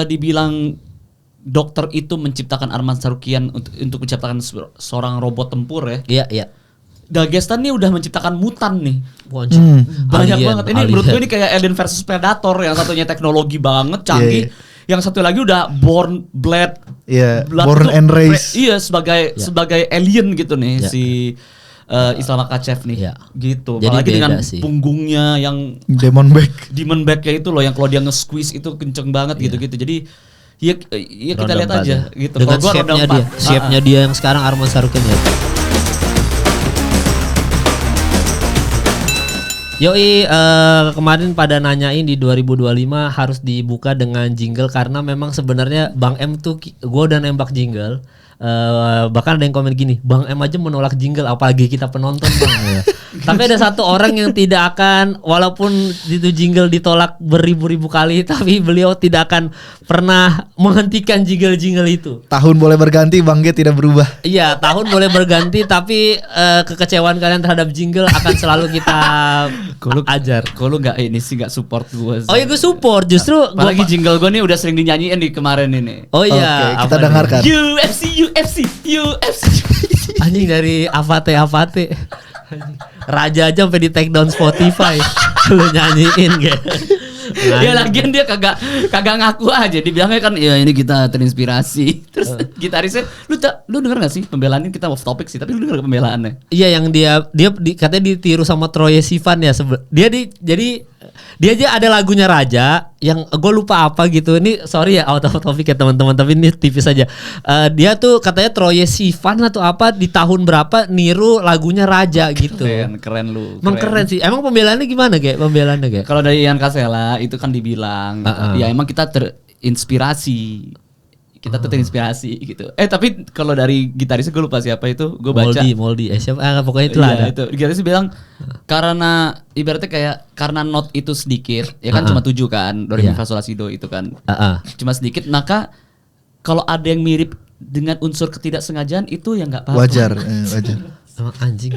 dibilang dokter itu menciptakan Arman Sarukian untuk menciptakan seorang robot tempur ya. Iya. Dagestan nih udah menciptakan mutan nih. Banyak banget. Ini menurut gue ini kayak Alien versus Predator, yang satunya teknologi banget canggih. Yang satu lagi udah Born Born and Raised. Sebagai alien gitu nih si Islam Makachev nih, gitu. Jadi apalagi dengan punggungnya yang demon back-nya itu loh, yang kalau dia nge-squeeze itu kenceng banget gitu-gitu. Jadi ya kita lihat aja gitu. Dengan shape-nya dia yang sekarang Arman Sarukian ya. Yoi, kemarin pada nanyain di 2025 harus dibuka dengan jingle, karena memang sebenarnya Bang M tuh gue udah nembak jingle. Bahkan ada yang komen gini, Bang M aja menolak jingle, apalagi kita penonton Bang. Tapi ada satu orang yang tidak akan, walaupun itu jingle ditolak beribu-ribu kali, tapi beliau tidak akan pernah menghentikan jingle-jingle itu. Tahun boleh berganti, Bang G tidak berubah. Iya, tahun boleh berganti, tapi kekecewaan kalian terhadap jingle akan selalu kita ajar. Kalau nggak ini sih nggak support gue. Oh iya, gue support justru. Apalagi jingle gue nih udah sering dinyanyiin di kemarin ini. Oh iya, kita dengarkan. UFC. Anjing dari Avate. Raja aja sampai di take down Spotify. Lu nyanyiin gitu. Ya lagian dia kagak ngaku aja. Dibilangnya kan ya ini kita terinspirasi. Terus gitarisnya lu denger gak sih pembelaannya? Kita off topic sih, tapi lu denger pembelaannya? Iya, yang dia katanya ditiru sama Troye Sivan ya. Dia aja ada lagunya Raja yang gue lupa apa gitu. Ini sorry ya out of topic ya teman-teman, tapi ini tipis aja. Dia tuh katanya Troye Sivan atau apa di tahun berapa niru lagunya Raja gitu. Keren lu. Emang keren sih. Emang pembelaannya gimana Ge? Kalau dari Ian Kasela itu kan dibilang ya emang kita terinspirasi. Terinspirasi gitu. Tapi kalau dari gitarisnya gue lupa siapa itu, gue baca. Moldy. Siapa? Pokoknya itulah ada. Itu. Gitarisnya bilang karena ibaratnya kayak karena not itu sedikit, ya kan cuma 7 kan, do re mi fa sol la si do itu kan. Cuma sedikit, maka kalau ada yang mirip dengan unsur ketidaksengajaan itu ya nggak apa-apa. Wajar. Emang anjing.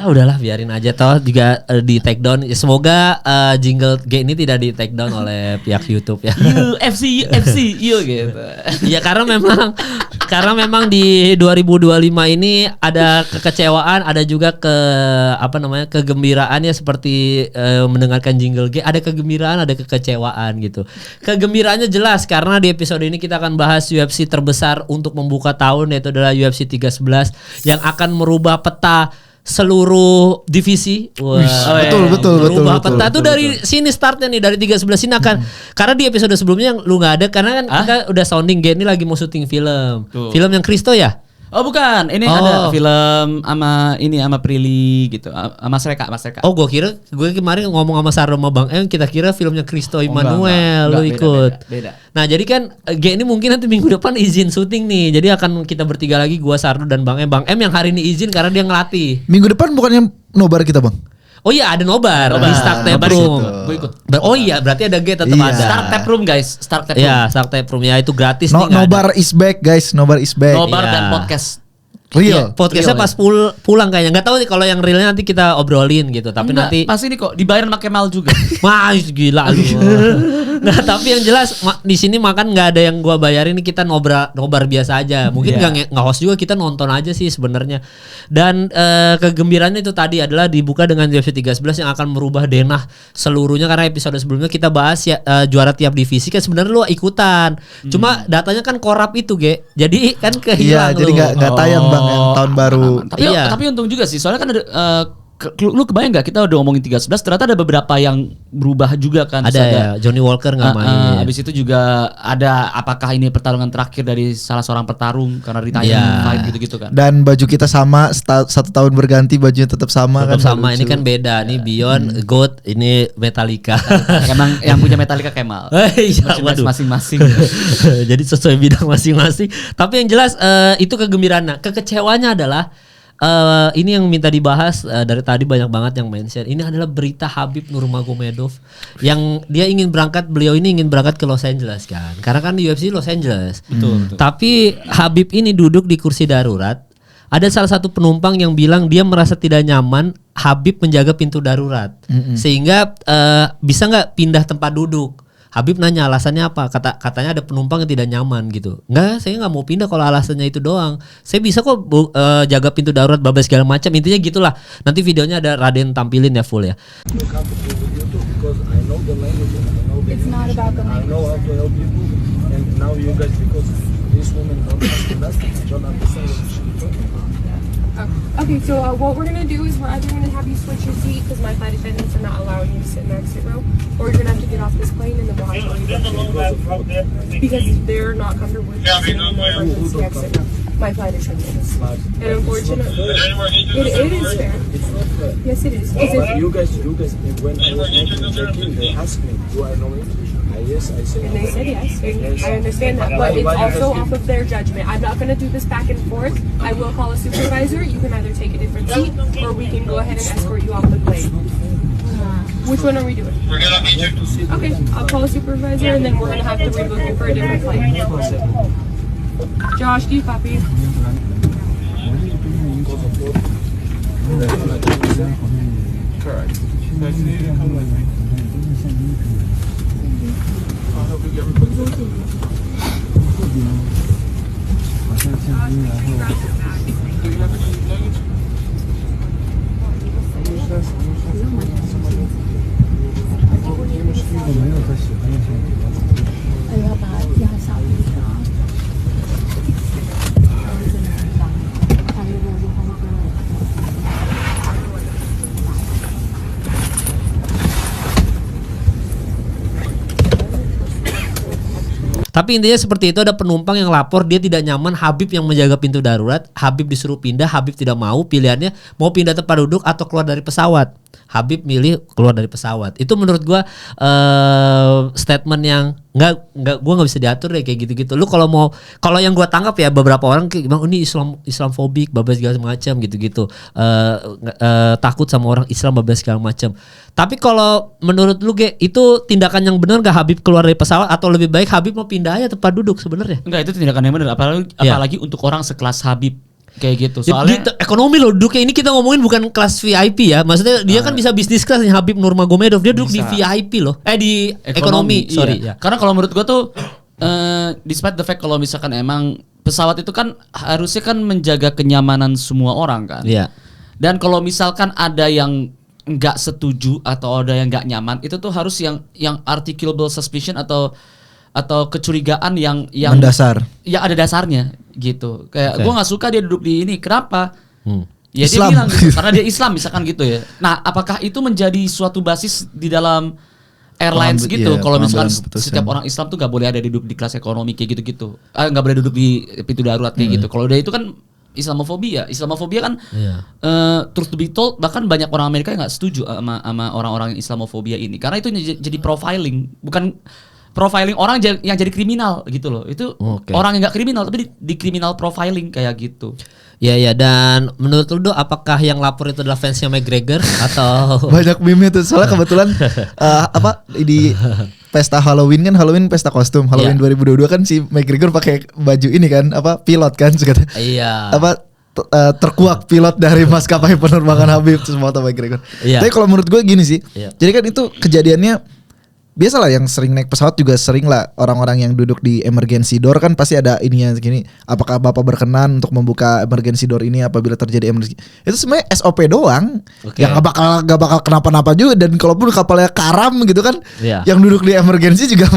Udahlah biarin aja, toh juga di take down. Semoga jingle G ini tidak di take down oleh pihak YouTube ya. UFC gitu. Ya karena memang di 2025 ini ada kekecewaan, ada juga kegembiraan ya, seperti mendengarkan jingle G, ada kegembiraan, ada kekecewaan gitu. Kegembiraannya jelas karena di episode ini kita akan bahas UFC terbesar untuk membuka tahun, yaitu adalah UFC 311 yang akan merubah peta seluruh divisi. Betul. Merubah peta tuh dari sini startnya nih, dari 311 ini akan karena di episode sebelumnya yang lu nggak ada karena kan kita udah sounding G ini lagi mau syuting film. Film yang Kristo ya? Oh bukan, ini ada film sama Prilly gitu, sama Sreka. Oh gue kemarin ngomong sama Sardo sama Bang M, kita kira filmnya Kristo Immanuel, lu ikut. Beda. Nah jadi kan G ini mungkin nanti minggu depan izin syuting nih, jadi akan kita bertiga lagi, gua, Sardo dan Bang M. Bang M yang hari ini izin karena dia ngelatih. Minggu depan bukannya nobar kita Bang? Oh iya ada nobar di Start Tap Room. Gue ikut. Oh iya berarti ada G tetap ada. Start Tap Room guys, Start Tap Room. Iya, Start Tap Room ya, itu gratis nih. Nobar is back guys, Nobar is back. Nobar dan podcast. Real. Ya, podcastnya pas pulang kayaknya. Nggak tahu nih kalau yang realnya nanti kita obrolin gitu. Tapi nanti pas ini kok dibayar sama Kemal juga. Mas gila lu. Nah tapi yang jelas di sini makan nggak ada yang gua bayarin, kita nobar biasa aja. Mungkin nggak host juga, kita nonton aja sih sebenarnya. Dan kegembiraannya itu tadi adalah dibuka dengan UFC 311 yang akan merubah denah seluruhnya, karena episode sebelumnya kita bahas ya juara tiap divisi kan sebenarnya lu ikutan. Cuma datanya kan korup itu Ge. Jadi kan kehilang. Iya, jadi nggak tayang Bang yang tahun baru. Tapi untung juga sih, soalnya kan ada lu kebayang gak kita udah ngomongin 311 ternyata ada beberapa yang berubah juga kan. Ada ya, Johnny Walker gak main. Abis itu juga ada apakah ini pertarungan terakhir dari salah seorang petarung karena retirement fight gitu-gitu kan. Dan baju kita sama, 1 tahun berganti bajunya tetap sama. Tetap kan sama, ini kan beda. Ini Beyond, Goat, ini Metallica. Emang yang punya Metallica Kemal. Masing-masing. Jadi sesuai bidang masing-masing. Tapi yang jelas itu kegembiraannya. Kekecewaannya adalah ini yang minta dibahas dari tadi banyak banget yang mention. Ini adalah berita Khabib Nurmagomedov yang beliau ini ingin berangkat ke Los Angeles kan. Karena kan di UFC Los Angeles. Betul. Tapi Khabib ini duduk di kursi darurat. Ada salah satu penumpang yang bilang dia merasa tidak nyaman Khabib menjaga pintu darurat. Sehingga bisa nggak pindah tempat duduk. Habib nanya alasannya apa? Katanya ada penumpang yang tidak nyaman gitu. Enggak, saya nggak mau pindah kalau alasannya itu doang. Saya bisa kok jaga pintu darurat bablas segala macam. Intinya gitulah. Nanti videonya ada Raden tampilin ya full ya. It's not about the language. I know how to help people, and now you guys, because this woman don't understand what she's talking about. Okay, so what we're gonna do is we're either gonna have you switch your seat because my flight attendants are not allowing you to sit in the exit row, or you're gonna have to get off this plane and then we'll have to leave because they're not comfortable with sitting in the emergency exit row. My flight attendants, and unfortunately, it is fair. It's not fair. Yes, it is. You guys, when I was checking, they asked me, do I know English? Yes, I said. And they said yes. I understand that, but it's also off of their judgment. I'm not going to do this back and forth. I will call a supervisor. You can either take a different seat, or we can go ahead and escort you off the plane. Which one are we doing? Okay, I'll call a supervisor, and then we're going to have to rebook you for a different flight. Josh, do you copy? Correct. Tapi intinya seperti itu, ada penumpang yang lapor dia tidak nyaman, Habib yang menjaga pintu darurat, Habib disuruh pindah, Habib tidak mau, pilihannya mau pindah tempat duduk atau keluar dari pesawat. Habib milih keluar dari pesawat. Itu menurut gua statement yang gua nggak bisa diatur deh kayak gitu-gitu. Lu kalau yang gua tangkap ya, beberapa orang kayak bilang ini Islamfobik, babas segala macam gitu-gitu. Takut sama orang Islam, babas segala macam. Tapi kalau menurut lu itu tindakan yang benar gak Habib keluar dari pesawat, atau lebih baik Habib mau pindah aja tempat duduk sebenarnya? Enggak, itu tindakan yang benar, apalagi untuk orang sekelas Habib kayak gitu. Soalnya ekonomi loh duduknya, ini kita ngomongin bukan kelas VIP ya. Maksudnya dia kan bisa bisnis kelas nih, Habib Nurmagomedov, dia duduk di VIP loh. Di ekonomi. Sorry. Iya. Karena kalau menurut gua tuh despite the fact kalau misalkan emang pesawat itu kan harusnya kan menjaga kenyamanan semua orang kan. Iya. Dan kalau misalkan ada yang nggak setuju atau ada yang nggak nyaman, itu tuh harus yang articulable suspicion atau kecurigaan yang mendasar, ya ada dasarnya gitu. Kayak gue nggak suka dia duduk di ini, kenapa? Ya Islam. dia bilang gitu, karena dia Islam misalkan gitu ya. Nah, apakah itu menjadi suatu basis di dalam airlines gitu? Kalau misalkan setiap orang Islam tuh nggak boleh ada duduk di kelas ekonomi kayak gitu-gitu, nggak boleh duduk di pintu darurat kayak gitu. Kalau udah itu kan Islamofobia kan truth to be told, bahkan banyak orang Amerika yang nggak setuju sama orang-orang Islamofobia ini, karena itu jadi profiling, bukan profiling orang yang jadi kriminal gitu loh. Itu orang yang nggak kriminal tapi di criminal profiling kayak gitu. Ya, dan menurut lu apakah yang lapor itu adalah fansnya McGregor atau banyak meme itu soalnya kebetulan di pesta Halloween pesta kostum Halloween 2022 kan si McGregor pakai baju ini kan pilot kan segala. Iya. Terkuak pilot dari maskapai penerbangan Habib terus foto McGregor. Iya. Tapi kalau menurut gue gini sih. Iya. Jadi kan itu kejadiannya biasalah, yang sering naik pesawat juga sering lah orang-orang yang duduk di emergency door kan pasti ada ininya segini. Apakah Bapak berkenan untuk membuka emergency door ini apabila terjadi emergency? Itu sebenarnya SOP doang. Yang gak bakal kenapa-napa juga, dan kalaupun kapalnya karam gitu kan, yang duduk di emergency juga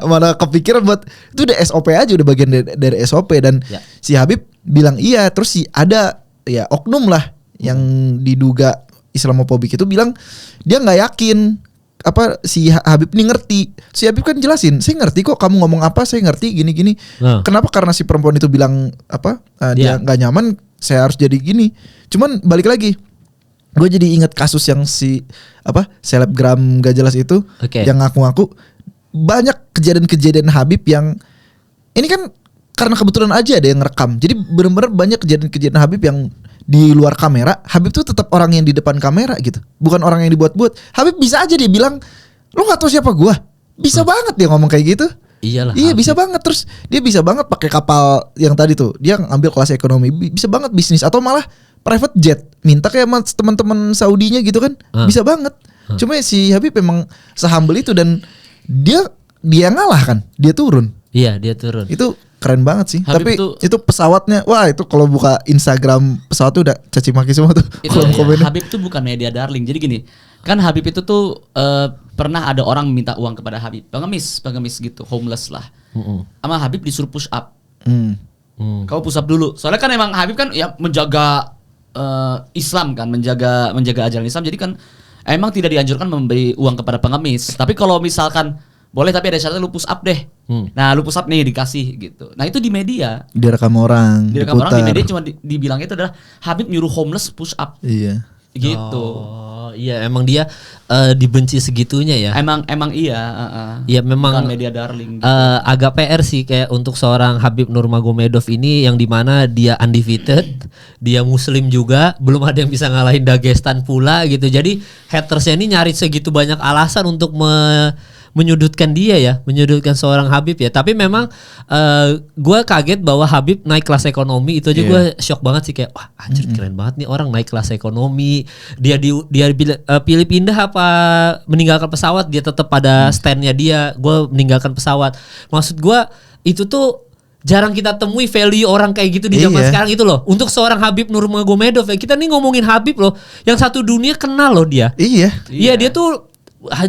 mana kepikiran buat itu udah SOP aja, udah bagian dari SOP. Dan si Habib bilang iya, terus ada ya oknum lah yang diduga Islamofobik itu bilang dia nggak yakin si Habib ini ngerti. Si Habib kan jelasin, saya ngerti kok kamu ngomong apa, saya ngerti gini-gini. Kenapa? Karena si perempuan itu bilang dia nggak nyaman, saya harus jadi gini. Cuman balik lagi, gue jadi ingat kasus yang si selebgram gak jelas itu, yang ngaku-ngaku banyak kejadian-kejadian Habib yang ini kan karena kebetulan aja ada yang ngerekam. Jadi benar-benar banyak kejadian-kejadian Habib yang di luar kamera, Habib tuh tetap orang yang di depan kamera gitu, bukan orang yang dibuat-buat. Habib bisa aja dia bilang, lu nggak tahu siapa gua, bisa banget dia ngomong kayak gitu. Iyalah. Iya, bisa banget. Terus dia bisa banget pakai kapal yang tadi tuh, dia ngambil kelas ekonomi, bisa banget bisnis atau malah private jet, minta kayak sama teman-teman Saudinya gitu kan, bisa banget. Cuma si Habib memang sehumble itu, dan dia dia ngalah kan, dia turun. Iya, dia turun. Itu keren banget sih. Habib Tapi itu pesawatnya, wah itu kalau buka Instagram pesawat tuh udah caci maki semua tuh. Itu kolom komennya. Habib tuh bukan media darling. Jadi gini, kan Habib itu tuh pernah ada orang minta uang kepada Habib, pengemis gitu, homeless lah. Sama Habib disuruh push up. Kau push up dulu. Soalnya kan emang Habib kan ya menjaga Islam kan, menjaga ajaran Islam. Jadi kan emang tidak dianjurkan memberi uang kepada pengemis. Tapi kalau misalkan boleh, tapi ada syaratnya, lu push up deh. Nah lu push up nih dikasih gitu. Nah itu di media. Direkam orang, Direkam orang di diputar. media cuma dibilang itu adalah Habib nyuruh homeless push up. Iya. Gitu. Oh, iya emang dia dibenci segitunya ya. Emang iya. Iya memang Bukan media darling. Gitu. agak PR sih kayak untuk seorang Habib Nurmagomedov ini yang dimana dia undefeated, dia Muslim juga, belum ada yang bisa ngalahin Dagestan pula gitu. Jadi hatersnya ini nyari segitu banyak alasan untuk menyudutkan dia ya, menyudutkan seorang Habib ya. Tapi memang gue kaget bahwa Habib naik kelas ekonomi itu aja gue shock banget sih, kayak wah anjir keren banget nih orang naik kelas ekonomi. Dia pilih pindah apa meninggalkan pesawat, dia tetap pada standnya dia. Gue meninggalkan pesawat. Maksud gue itu tuh jarang kita temui value orang kayak gitu di zaman sekarang itu loh. Untuk seorang Habib Nurmagomedov ya, kita nih ngomongin Habib loh, yang satu dunia kenal loh dia. Iya. Iya dia tuh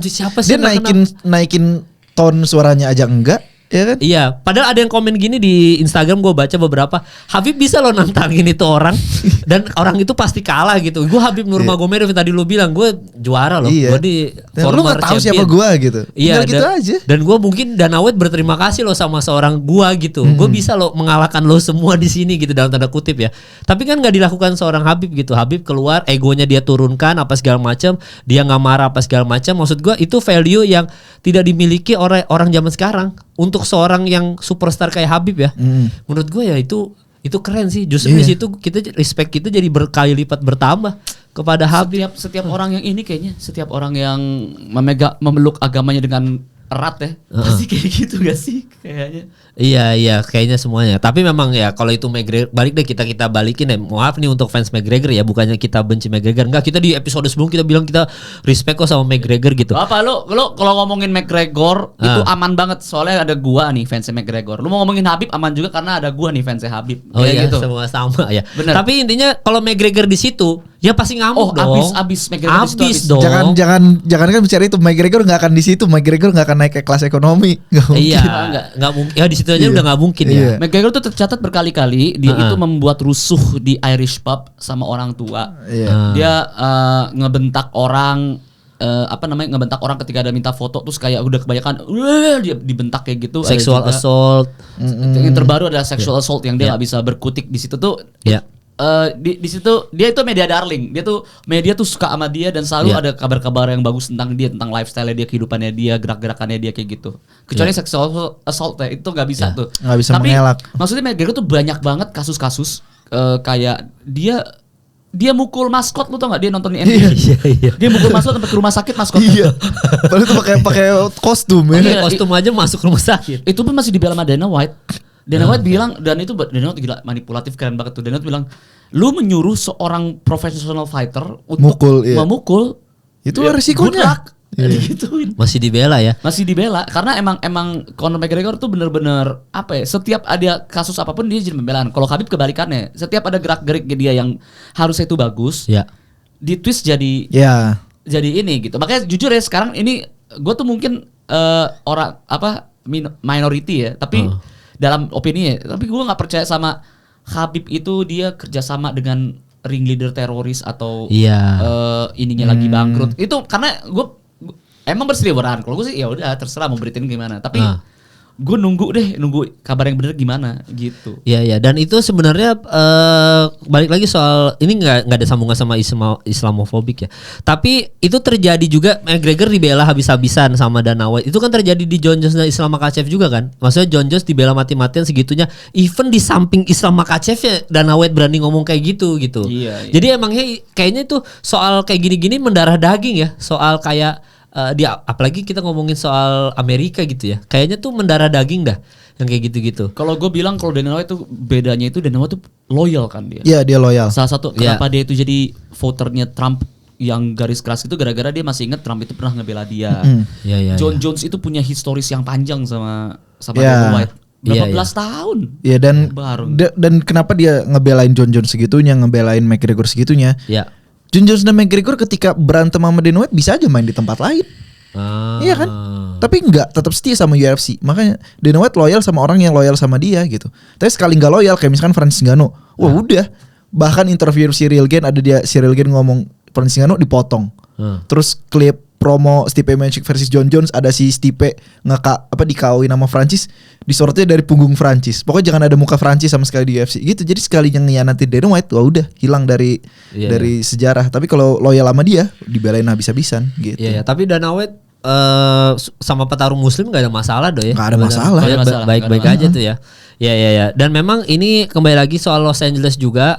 siapa sih Dia naikin tone suaranya aja enggak, ya kan? Iya, padahal ada yang komen gini di Instagram, gue baca beberapa, Habib bisa lo nantangin itu orang dan orang itu pasti kalah gitu. Gue Habib Nurmagomedov tadi lo bilang gue juara loh, Iya. gue di Dan lu former gak tahu champion. siapa gua gitu. Iya, Tinggal gitu aja. Dan gue mungkin Dana White berterima kasih lo sama seorang gua gitu. Gue bisa lo mengalahkan lo semua di sini gitu dalam tanda kutip ya. Tapi kan nggak dilakukan seorang Habib gitu. Habib keluar, egonya dia turunkan apa segala macam, dia nggak marah apa segala macam. Maksud gue itu value yang tidak dimiliki oleh orang zaman sekarang untuk seorang yang superstar kayak Habib ya. Menurut gue ya itu keren sih. Justru di situ kita respect kita jadi berkali lipat bertambah kepada Habib. Setiap orang yang ini kayaknya, setiap orang yang memeluk agamanya dengan erat ya, pasti kayak gitu gak sih kayaknya. Iya kayaknya semuanya. Tapi memang ya kalau itu McGregor, balik deh kita balikin ya. Maaf nih untuk fans McGregor ya, bukannya kita benci McGregor. Enggak, kita di episode sebelum kita bilang kita respect kok sama McGregor gitu. Apa lo kalau ngomongin McGregor itu aman banget, soalnya ada gua nih fansnya McGregor. Lu mau ngomongin Habib aman juga karena ada gua nih fansnya Habib. Oh iya gitu. semua sama ya. Bener. Tapi intinya kalau McGregor di situ ya pasti ngamuk dong. Abis McGregor di situ Abis abis. dong. Jangan kan bicara itu. McGregor nggak akan di situ. McGregor nggak akan naik ke kelas ekonomi. Nggak mungkin. Iya, nggak mungkin. Ya di situ aja udah nggak mungkin Iya. ya. McGregor tuh tercatat berkali-kali dia itu membuat rusuh di Irish pub sama orang tua. Iya. Dia ngebentak orang ngebentak orang ketika ada minta foto, terus kayak udah kebanyakan dia dibentak kayak gitu. Sexual Ada juga, assault. yang terbaru adalah sexual assault yang dia nggak bisa berkutik di situ tuh. Ya. Di situ dia itu media darling. Media tuh suka sama dia dan selalu ada kabar-kabar yang bagus tentang dia, tentang lifestyle dia, kehidupannya dia, gerak-gerakannya dia kayak gitu. Kecuali sexual assault ya, itu nggak bisa tuh. Nggak bisa Tapi mengelak. maksudnya McGregor tuh banyak banget kasus-kasus kayak dia mukul maskot, lu tau gak? Dia nonton NBA. Iya. Dia mukul maskot sampai ke rumah sakit maskotnya. Iya. Padahal itu pakai kostum ya. Pakai kostum aja masuk rumah sakit. Itu pun masih dibela sama Dana White. Dana White bilang, dan itu Dana White gila manipulatif, keren banget tuh. Dana White bilang, lu menyuruh seorang professional fighter untuk memukul, Itu ya, resikonya. good luck. Digituin. Masih dibela ya. Masih dibela karena emang Conor McGregor tuh bener-bener apa ya, setiap ada kasus apapun dia jadi pembelaan. Kalau Khabib kebalikannya, setiap ada gerak-gerik dia yang harusnya itu bagus, Ya. di twist jadi ini gitu. Makanya jujur ya sekarang ini gue tuh mungkin orang minority ya, tapi dalam opini ya, tapi gue nggak percaya sama Khabib itu dia kerjasama dengan ringleader teroris atau ininya lagi bangkrut. Itu karena gue emang berseliweran. Kalau gue sih ya udah terserah mau beritain gimana. Tapi gue nunggu kabar yang bener gimana gitu. Iya, dan itu sebenarnya balik lagi soal ini nggak ada sambungan sama Islamofobik ya. Tapi itu terjadi juga, McGregor dibela habis-habisan sama Dana White. Itu kan terjadi di Jon Jones dan Islam Makhachev juga kan. Maksudnya Jon Jones dibela mati-matian segitunya. Even di samping Islam Makhachev ya Dana White berani ngomong kayak gitu. Iya. Jadi emangnya kayaknya itu soal kayak gini-gini mendarah daging ya. Soal kayak apalagi kita ngomongin soal Amerika gitu ya, kayaknya tuh mendarah daging dah yang kayak gitu-gitu. Kalau gue bilang kalau Dana White tuh bedanya itu Dana White tuh loyal kan dia. Iya, dia loyal. Salah satu kenapa dia itu jadi voternya Trump yang garis keras itu gara-gara dia masih ingat Trump itu pernah ngebela dia. John Jones itu punya historis yang panjang sama Dana White. Berapa belas tahun. Iya, dan kenapa dia ngebelain John Jones segitunya, ngebelain McGregor segitunya? Iya. John Jones dan McGregor ketika berantem sama Dana White bisa aja main di tempat lain. Iya kan? Tapi enggak, tetap setia sama UFC. Makanya Dana White loyal sama orang yang loyal sama dia gitu. Tapi sekali enggak loyal kayak misalkan Francis Ngannou, wah udah. Bahkan interview Cyril Gane Cyril Gane ngomong Francis Ngannou dipotong. Terus klip promo Stipe Miocic versus John Jones ada si Stipe dikawin sama Francis, disorotnya dari punggung Francis. Pokoknya jangan ada muka Francis sama sekali di UFC gitu. Jadi sekali yang ngianatin Dana White, wah udah hilang dari sejarah. Tapi kalau loyal sama dia dibelain habis-habisan gitu. Iya, tapi Dana White sama petarung muslim gak ada masalah ya. Gak ada masalah. Baik-baik aja tuh ya. Ya. Dan memang ini kembali lagi soal Los Angeles juga.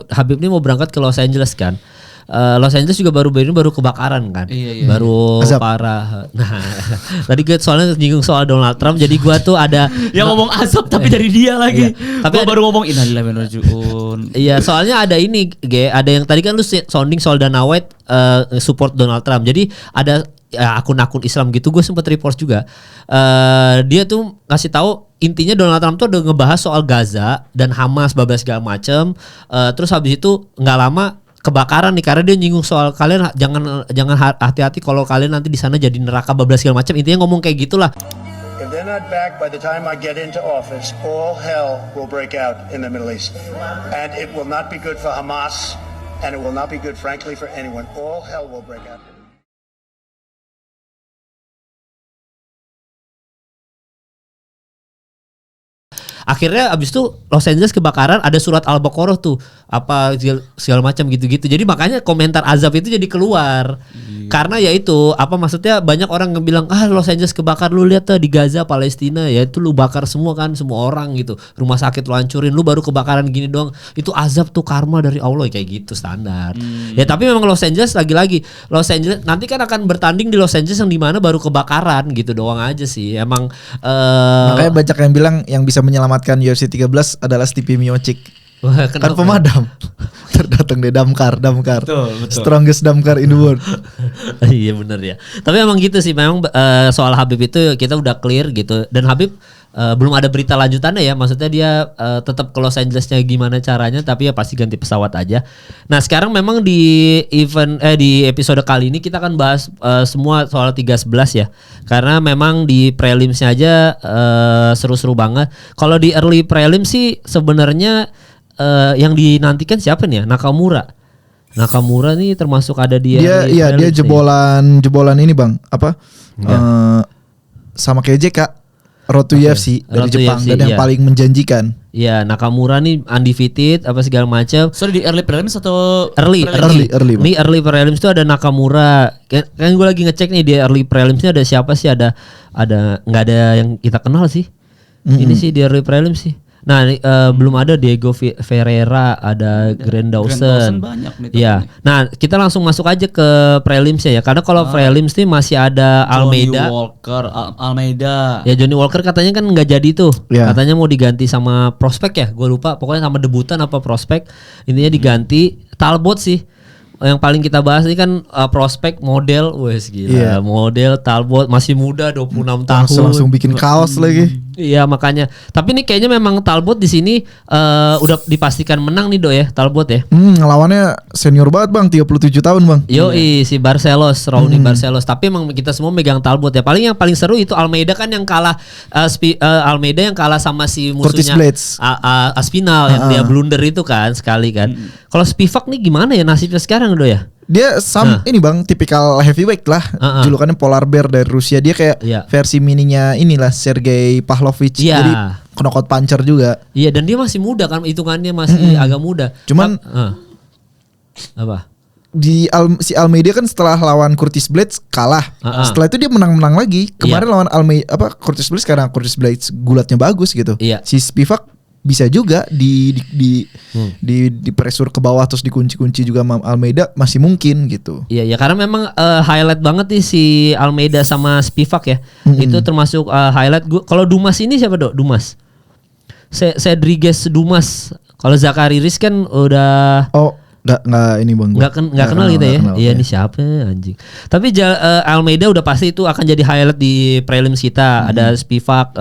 Habib ini mau berangkat ke Los Angeles kan. Los Angeles juga baru kebakaran kan. Baru Azab. parah. Nah, tadi gue soalnya nyinggung soal Donald Trump, jadi gue tuh ada yang ngomong asap tapi dari dia lagi. Tapi gua baru ngomong innalillahi wa inna ilaihi raji'un. Iya, soalnya ada ini, ada yang tadi kan lu sounding soal Dana White support Donald Trump. Jadi ada akun-akun Islam gitu, gue sempet report juga. Dia tuh ngasih tahu intinya Donald Trump tuh udah ngebahas soal Gaza dan Hamas bablas segala macem. Terus habis itu nggak lama kebakaran nih, karena dia nyinggung soal kalian jangan hati-hati kalau kalian nanti di sana jadi neraka bablas segala macam. Intinya ngomong kayak gitulah. If they're not back by the time I get into office, all hell will break out in the Middle East. And it will not be good for Hamas, and it will not be good, frankly, for anyone. All hell will break out. Akhirnya abis itu Los Angeles kebakaran, ada surat Al-Baqarah tuh apa segala macam gitu-gitu. Jadi makanya komentar azab itu jadi keluar. Karena ya itu apa maksudnya, banyak orang yang bilang Los Angeles kebakar, lu lihat tuh di Gaza Palestina ya itu lu bakar semua kan, semua orang gitu. Rumah sakit lu hancurin, lu baru kebakaran gini doang. Itu azab tuh, karma dari Allah, kayak gitu standar. Ya tapi memang Los Angeles lagi-lagi Los Angeles nanti kan akan bertanding di Los Angeles yang dimana baru kebakaran gitu doang aja sih. Emang makanya banyak yang bilang yang bisa menyelamatkan UFC 13 adalah Stipe Miocic. Kan pemadam. Terdatang deh damkar. Betul. Strongest damkar in the world. Iya benar ya. Tapi emang gitu sih, memang soal Habib itu kita udah clear gitu. Dan Habib belum ada berita lanjutannya ya. Maksudnya dia tetap ke Los Angelesnya gimana caranya, tapi ya pasti ganti pesawat aja. Nah sekarang memang di event di episode kali ini kita akan bahas semua soal 3-11 ya. Karena memang di prelimsnya aja seru-seru banget. Kalau di early prelim sih sebenarnya yang dinantikan siapa nih ya? Nakamura nih termasuk ada dia jebolan ini Bang, apa? Sama kayak JK Road to UFC dari Jepang, dan yang paling menjanjikan. Iya, Nakamura nih undefeated apa segala macam. Sorry, di early prelims atau early. Nih early prelims itu ada Nakamura. Kan gue lagi ngecek nih di early prelimsnya ada siapa sih, ada nggak ada yang kita kenal sih. Ini sih di early prelims sih. Nah, belum ada Diego Ferreira, ada Grant Dawson. Banyak nih. Iya. Nah, kita langsung masuk aja ke prelims ya. Karena kalau prelims nih masih ada Almeida. Almeida. Ya Johnny Walker katanya kan nggak jadi tuh. Yeah. Katanya mau diganti sama prospek ya. Gue lupa. Pokoknya sama debutan apa prospek. Intinya diganti. Talbot sih. Yang paling kita bahas ini kan prospek model, wes gila. Model Talbot masih muda 26 tahun. Langsung bikin kaos lagi. Iya makanya. Tapi ini kayaknya memang Talbot di sini udah dipastikan menang nih Do ya, Talbot ya. Ngelawannya senior banget Bang, 37 tahun Bang. Yoi, si Barcelos, Raoni Barcelos. Tapi emang kita semua megang Talbot ya. Paling yang paling seru itu Almeida kan yang kalah Almeida yang kalah sama si musuhnya Aspinall yang dia blunder itu kan sekali kan. Kalau Spivak nih gimana ya nasibnya sekarang Do ya? Dia ini Bang, tipikal heavyweight lah. Julukannya Polar Bear dari Rusia. Dia kayak versi mininya inilah Sergei Pavlovich. Jadi knockout puncher juga. Iya, dan dia masih muda kan, hitungannya masih agak muda. Cuman apa? Si Almeida kan setelah lawan Curtis Blades kalah. Setelah itu dia menang lagi. Kemarin lawan Curtis Blades, sekarang Curtis Blades gulatnya bagus gitu. Si Spivak bisa juga di pressure ke bawah terus dikunci-kunci juga sama Almeida, masih mungkin gitu. Iya ya, karena memang highlight banget nih si Almeida sama Spivak ya. Itu termasuk highlight. Kalau Dumas ini siapa Dok? Dumas. Cedriges Dumas. Kalau Zachary Riz kan udah Nggak ini bang. Nggak kenal gitu ya. Iya ini siapa anjing. Tapi Almeida udah pasti itu akan jadi highlight di prelims kita. Ada Spivak,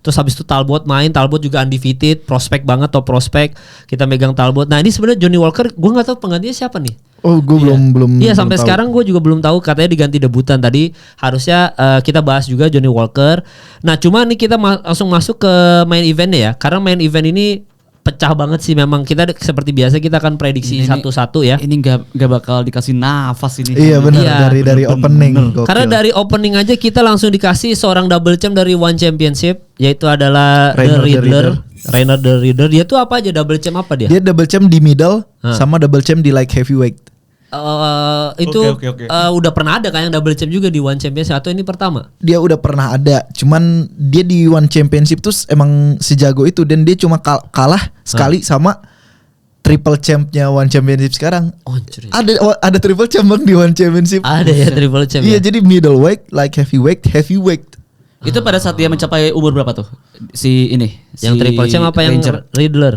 terus habis itu Talbot main. Talbot juga undefeated, prospek banget, top prospek. Kita megang Talbot. Nah ini sebenarnya Johnny Walker, gue nggak tahu penggantinya siapa nih. Oh gue belum. Iya sampai sekarang gue juga belum tahu. Katanya diganti debutan tadi. Harusnya kita bahas juga Johnny Walker. Nah cuma nih kita langsung masuk ke main eventnya ya. Karena main event ini pecah banget sih memang. Kita seperti biasa kita akan prediksi satu-satu ya. Ini nggak bakal dikasih nafas ini. Iya benar, dari opening. Gokil. Karena dari opening aja kita langsung dikasih seorang double champ dari One Championship, yaitu adalah Rainer the Riddler. Dia tuh apa aja, double champ apa dia? Dia double champ di middle sama double champ di light heavyweight. Okay. Udah pernah ada kan yang double champ juga di One Championship atau ini pertama? Dia udah pernah ada, cuman dia di One Championship tuh emang sejago itu dan dia cuma kalah sekali sama triple champnya One Championship sekarang. Ada triple champ bang di One Championship. Ada ya triple champ. Iya jadi middleweight, light heavyweight. Itu pada saat dia mencapai umur berapa tuh? Yang triple champ apa Ranger? Yang Riddler?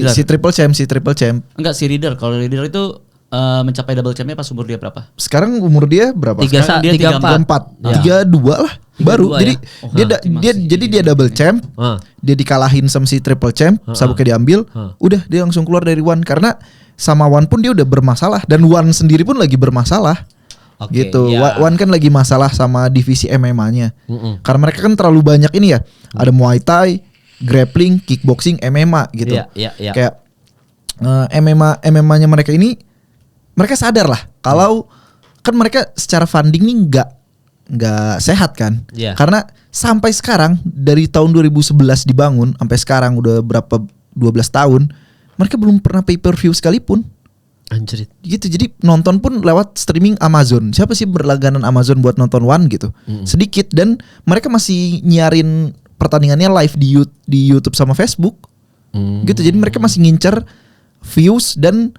Si triple champ. Enggak, si Riddler. Kalau Riddler itu mencapai double champnya pas umur dia berapa? Sekarang umur dia berapa? 34. 32 lah. Baru. Jadi ya? dia double champ. Dia dikalahin sama si triple champ, sabuknya diambil. Udah dia langsung keluar dari One karena sama One pun dia udah bermasalah dan One sendiri pun lagi bermasalah. Gitu. Ya. One kan lagi masalah sama divisi MMA-nya. Karena mereka kan terlalu banyak ini ya. Ada Muay Thai, grappling, kickboxing, MMA gitu. Iya. Kayak MMA-nya mereka ini mereka sadar lah kalau kan mereka secara funding nih nggak sehat kan. Karena sampai sekarang dari tahun 2011 dibangun sampai sekarang udah berapa 12 tahun mereka belum pernah pay per view sekalipun. Anjrit. Gitu. Jadi nonton pun lewat streaming Amazon. Siapa sih berlangganan Amazon buat nonton One gitu? Sedikit. Dan mereka masih nyiarin pertandingannya live di YouTube sama Facebook. Gitu. Jadi mereka masih ngincer views dan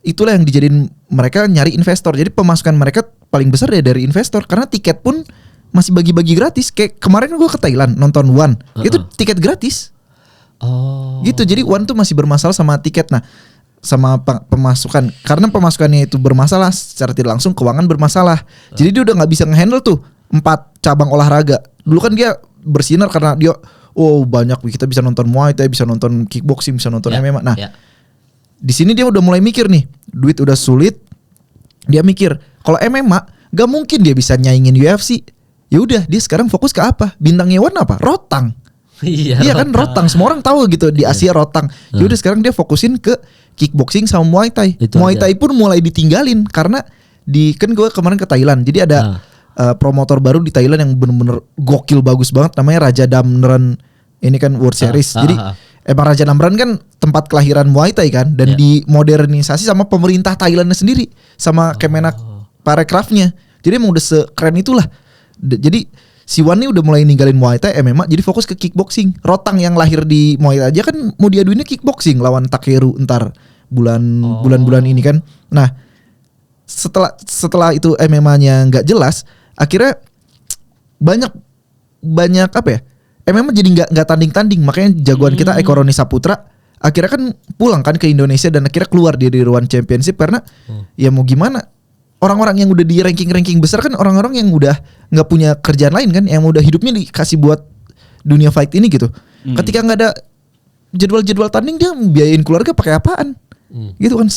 itulah yang dijadiin mereka nyari investor. Jadi pemasukan mereka paling besar ya dari investor. Karena tiket pun masih bagi-bagi gratis. Kayak kemarin gue ke Thailand nonton One. Itu tiket gratis. Gitu. Jadi One tuh masih bermasalah sama tiket. Nah sama pemasukan. Karena pemasukannya itu bermasalah, secara tidak langsung keuangan bermasalah. Jadi dia udah gak bisa ngehandle tuh 4 cabang olahraga. Dulu kan dia bersinar karena dia banyak, kita bisa nonton Muay Thai, bisa nonton kickboxing, bisa nonton MMA. Nah di sini dia udah mulai mikir nih, duit udah sulit. Dia mikir kalau MMA gak mungkin dia bisa nyaingin UFC. Ya udah dia sekarang fokus ke apa? Bintangnya One apa? Rotang. Iya kan Rotang, semua orang tahu gitu di Asia Rotang. Ya udah sekarang dia fokusin ke kickboxing sama Muay Thai. Muay Thai pun mulai ditinggalin karena kan gue kemarin ke Thailand. Jadi ada promotor baru di Thailand yang bener-bener gokil bagus banget, namanya Raja Damren. Ini kan World Series. Jadi emang Raja Damren kan tempat kelahiran Muay Thai kan, dan dimodernisasi sama pemerintah Thailandnya sendiri, sama Kemenak Parekrafnya. Jadi emang udah sekeren itulah. Jadi si Wan ini udah mulai ninggalin Muay Thai MMA, jadi fokus ke kickboxing. Rotang yang lahir di Muay Thai aja kan mau diaduinnya kickboxing lawan Takeru ntar bulan-bulan ini kan. Nah setelah itu MMA-nya nggak jelas, akhirnya banyak apa ya? MMA jadi nggak tanding-tanding. Makanya jagoan kita Eko Roni Saputra akhirnya kan pulang kan ke Indonesia dan akhirnya keluar dia dari One Championship karena ya mau gimana, orang-orang yang udah di ranking besar kan orang-orang yang udah nggak punya kerjaan lain kan, yang udah hidupnya dikasih buat dunia fight ini gitu. Ketika nggak ada jadwal tanding, dia biayain keluarga pakai apaan? Gitu kan,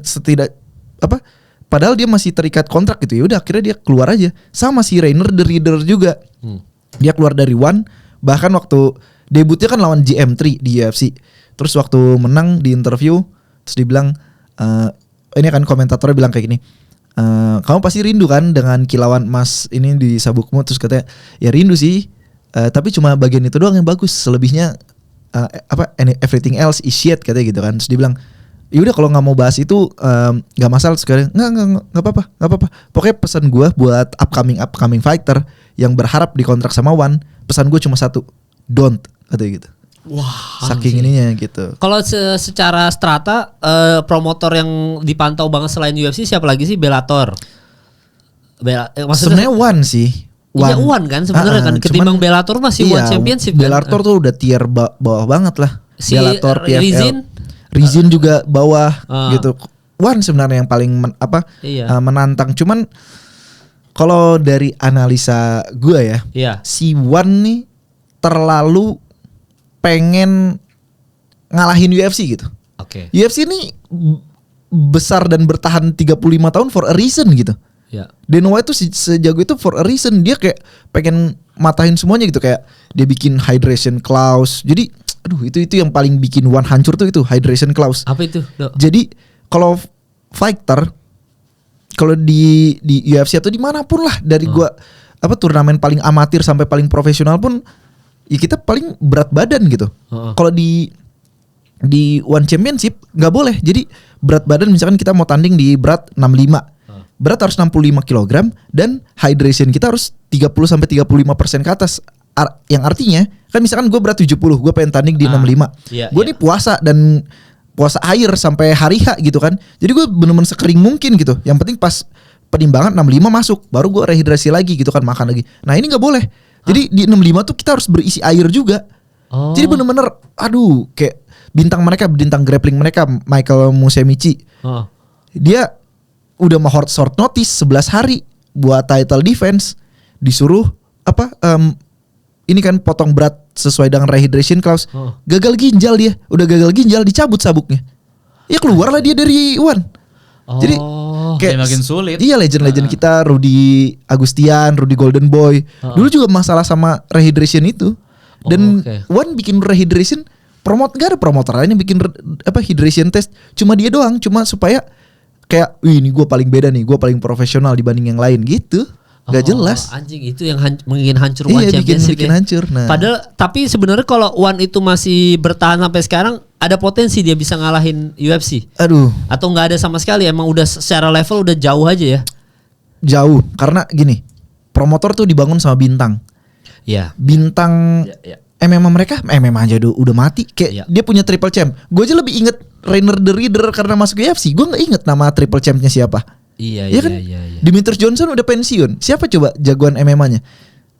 setidak apa? Padahal dia masih terikat kontrak gitu. Ya udah akhirnya dia keluar aja. Sama si Rainer the Riddler juga. Dia keluar dari One. Bahkan waktu debutnya kan lawan GM3 di UFC. Terus waktu menang di interview, terus dibilang, ini kan komentatornya bilang kayak gini, kamu pasti rindu kan dengan kilauan emas ini di sabukmu? Terus katanya, ya rindu sih, tapi cuma bagian itu doang yang bagus. Selebihnya everything else is shit katanya gitu kan. Terus dibilang, yaudah kalau nggak mau bahas itu nggak masalah. Sekarang nggak apa-apa. Pokoknya pesan gue buat upcoming fighter yang berharap dikontrak sama One, pesan gue cuma satu, don't, katanya gitu. Wah, saking ininya gitu. Kalau secara strata promotor yang dipantau banget selain UFC siapa lagi sih? Bellator. Sebenarnya One sih. Iya One kan sebenarnya kan. Ketimbang Bellator masih One Championship. Bellator tuh udah tier bawah banget lah. Si Bellator, Rizin Rizin juga bawah gitu. One sebenarnya yang paling menantang. Cuman kalau dari analisa gue ya, si One nih terlalu pengen ngalahin UFC gitu. Oke. UFC ini besar dan bertahan 35 tahun for a reason gitu. Ya. Dana White tuh sejago itu for a reason. Dia kayak pengen matahin semuanya gitu, kayak dia bikin hydration clause. Jadi itu yang paling bikin One hancur tuh itu hydration clause. Apa itu, Dok? Jadi kalau fighter, kalau di UFC atau dimanapun lah dari gua turnamen paling amatir sampai paling profesional pun ya kita paling berat badan gitu. Kalau di One Championship nggak boleh. Jadi berat badan misalkan kita mau tanding di berat 65. Berat harus 65 kg dan hydration kita harus 30-35% ke atas. Yang artinya kan misalkan gue berat 70, gue pengen tanding di 65. Gue nih puasa dan puasa air sampai hari H gitu kan. Jadi gue bener-bener sekering mungkin gitu. Yang penting pas penimbangan 65 masuk, baru gue rehidrasi lagi gitu kan, makan lagi. Nah ini nggak boleh. Jadi di 65 tuh kita harus berisi air juga. Jadi bener-bener kayak bintang grappling mereka Michael Musumeci. Dia udah mau short notice 11 hari buat title defense, disuruh ini kan potong berat sesuai dengan rehydration clause. Gagal ginjal dia, udah gagal ginjal dicabut sabuknya. Ya keluarlah dia dari One. Jadi kayak makin sulit. Iya, legend-legend kita Rudy Agustian, Rudy Golden Boy. Dulu juga masalah sama rehydration itu. Dan One bikin rehydration gak ada promotor lain yang bikin hydration test, cuma dia doang, cuma supaya kayak ini gue paling beda nih, gue paling profesional dibanding yang lain gitu. Gak jelas. Anjing itu yang bikin hancur One Championship. Bikin hancur. Nah. Padahal tapi sebenarnya kalau One itu masih bertahan sampai sekarang, ada potensi dia bisa ngalahin UFC. Atau nggak ada sama sekali, emang udah secara level udah jauh aja ya. Jauh, karena gini, promotor tuh dibangun sama bintang. Ya. Bintang MMA mereka MMA aja udah mati. Kayak dia punya triple champ. Gue aja lebih inget Rainer the Reader karena masuk UFC. Gue nggak inget nama triple champnya siapa. Iya. Demetrius Johnson udah pensiun. Siapa coba jagoan MMA-nya?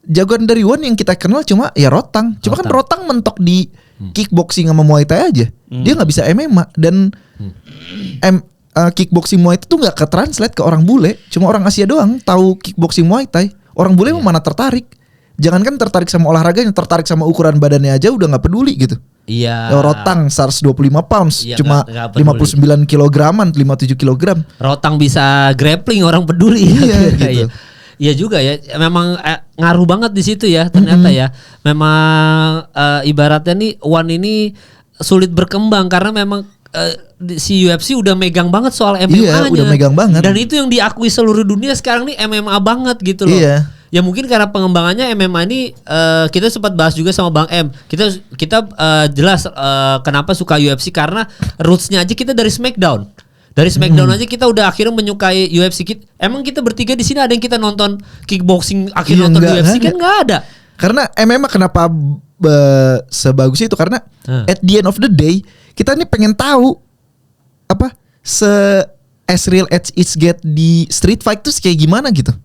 Jagoan dari One yang kita kenal cuma ya Rotang. Cuma kan Rotang mentok di kickboxing sama Muay Thai aja. Dia nggak bisa MMA dan kickboxing Muay Thai itu nggak ketranslate ke orang bule. Cuma orang Asia doang tahu kickboxing Muay Thai. Orang bule mana tertarik? Jangankan tertarik sama olahraganya, tertarik sama ukuran badannya aja udah nggak peduli gitu. Iya. Rotang 125 pounds, cuma 59 kilograman, 57 kilogram. Rotang bisa grappling, orang peduli. Iya gitu. Iya juga ya, memang ngaruh banget di situ ya ternyata ya. Memang ibaratnya nih One ini sulit berkembang karena memang si UFC udah megang banget soal MMA-nya. Iya, udah megang banget. Dan itu yang diakui seluruh dunia sekarang nih MMA banget gitu loh. Iya. Ya mungkin karena pengembangannya MMA ini kita sempat bahas juga sama Bang M. Kita jelas kenapa suka UFC karena rootsnya aja kita dari SmackDown. Dari SmackDown aja kita udah akhirnya menyukai UFC. Emang kita bertiga di sini ada yang kita nonton kickboxing akhirnya nonton UFC kan nggak ada. Karena MMA kenapa sebagus itu karena at the end of the day kita nih pengen tahu as real as it get di street fight tuh kayak gimana gitu.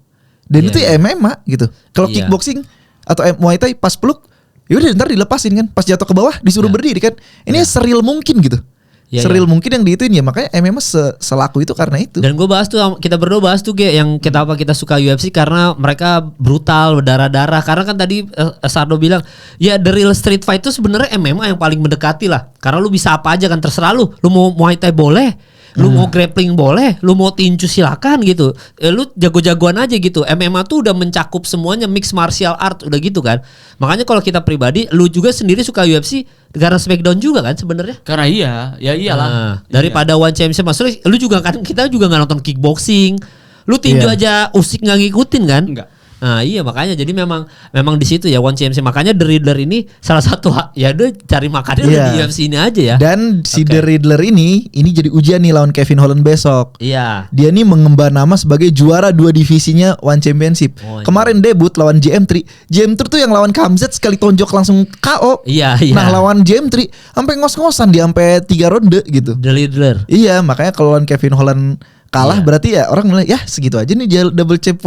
Dan itu ya MMA gitu. Kalau kickboxing atau Muay Thai pas peluk, yaudah ntar dilepasin kan. Pas jatuh ke bawah disuruh berdiri kan. Ini seril mungkin gitu. Seril mungkin yang diituin ya. Makanya MMA selaku itu karena itu. Dan gue bahas tuh, kita berdua bahas tuh yang kita suka UFC karena mereka brutal, berdarah-darah. Karena kan tadi Sardo bilang ya the real street fight itu sebenarnya MMA yang paling mendekati lah. Karena lu bisa apa aja kan, terserah lu. Lu mau Muay Thai boleh, lu mau grappling boleh, lu mau tinju silakan gitu. Lu jago-jagoan aja gitu. MMA tuh udah mencakup semuanya, mixed martial art udah gitu kan. Makanya kalau kita pribadi, lu juga sendiri suka UFC karena SmackDown juga kan sebenarnya. Karena iyalah. Daripada One Championship, maksudnya lu juga kan, kita juga nggak nonton kickboxing. Lu tinju aja Usyk nggak ngikutin kan? Enggak. Nah iya makanya jadi memang di situ ya One CMC, makanya The Riddler ini salah satu ya udah cari makannya udah di UFC ini aja ya. Dan si The Riddler ini jadi ujian nih lawan Kevin Holland besok. Iya. Dia nih mengemban nama sebagai juara 2 divisinya One Championship. Kemarin debut lawan JM3. JM3 tuh yang lawan Khamzat sekali tonjok langsung KO. Iya. Nah lawan JM3 sampai ngos-ngosan dia sampai 3 ronde gitu. The Riddler. Iya makanya kalau lawan Kevin Holland kalah berarti ya orang mulai ya segitu aja nih double champ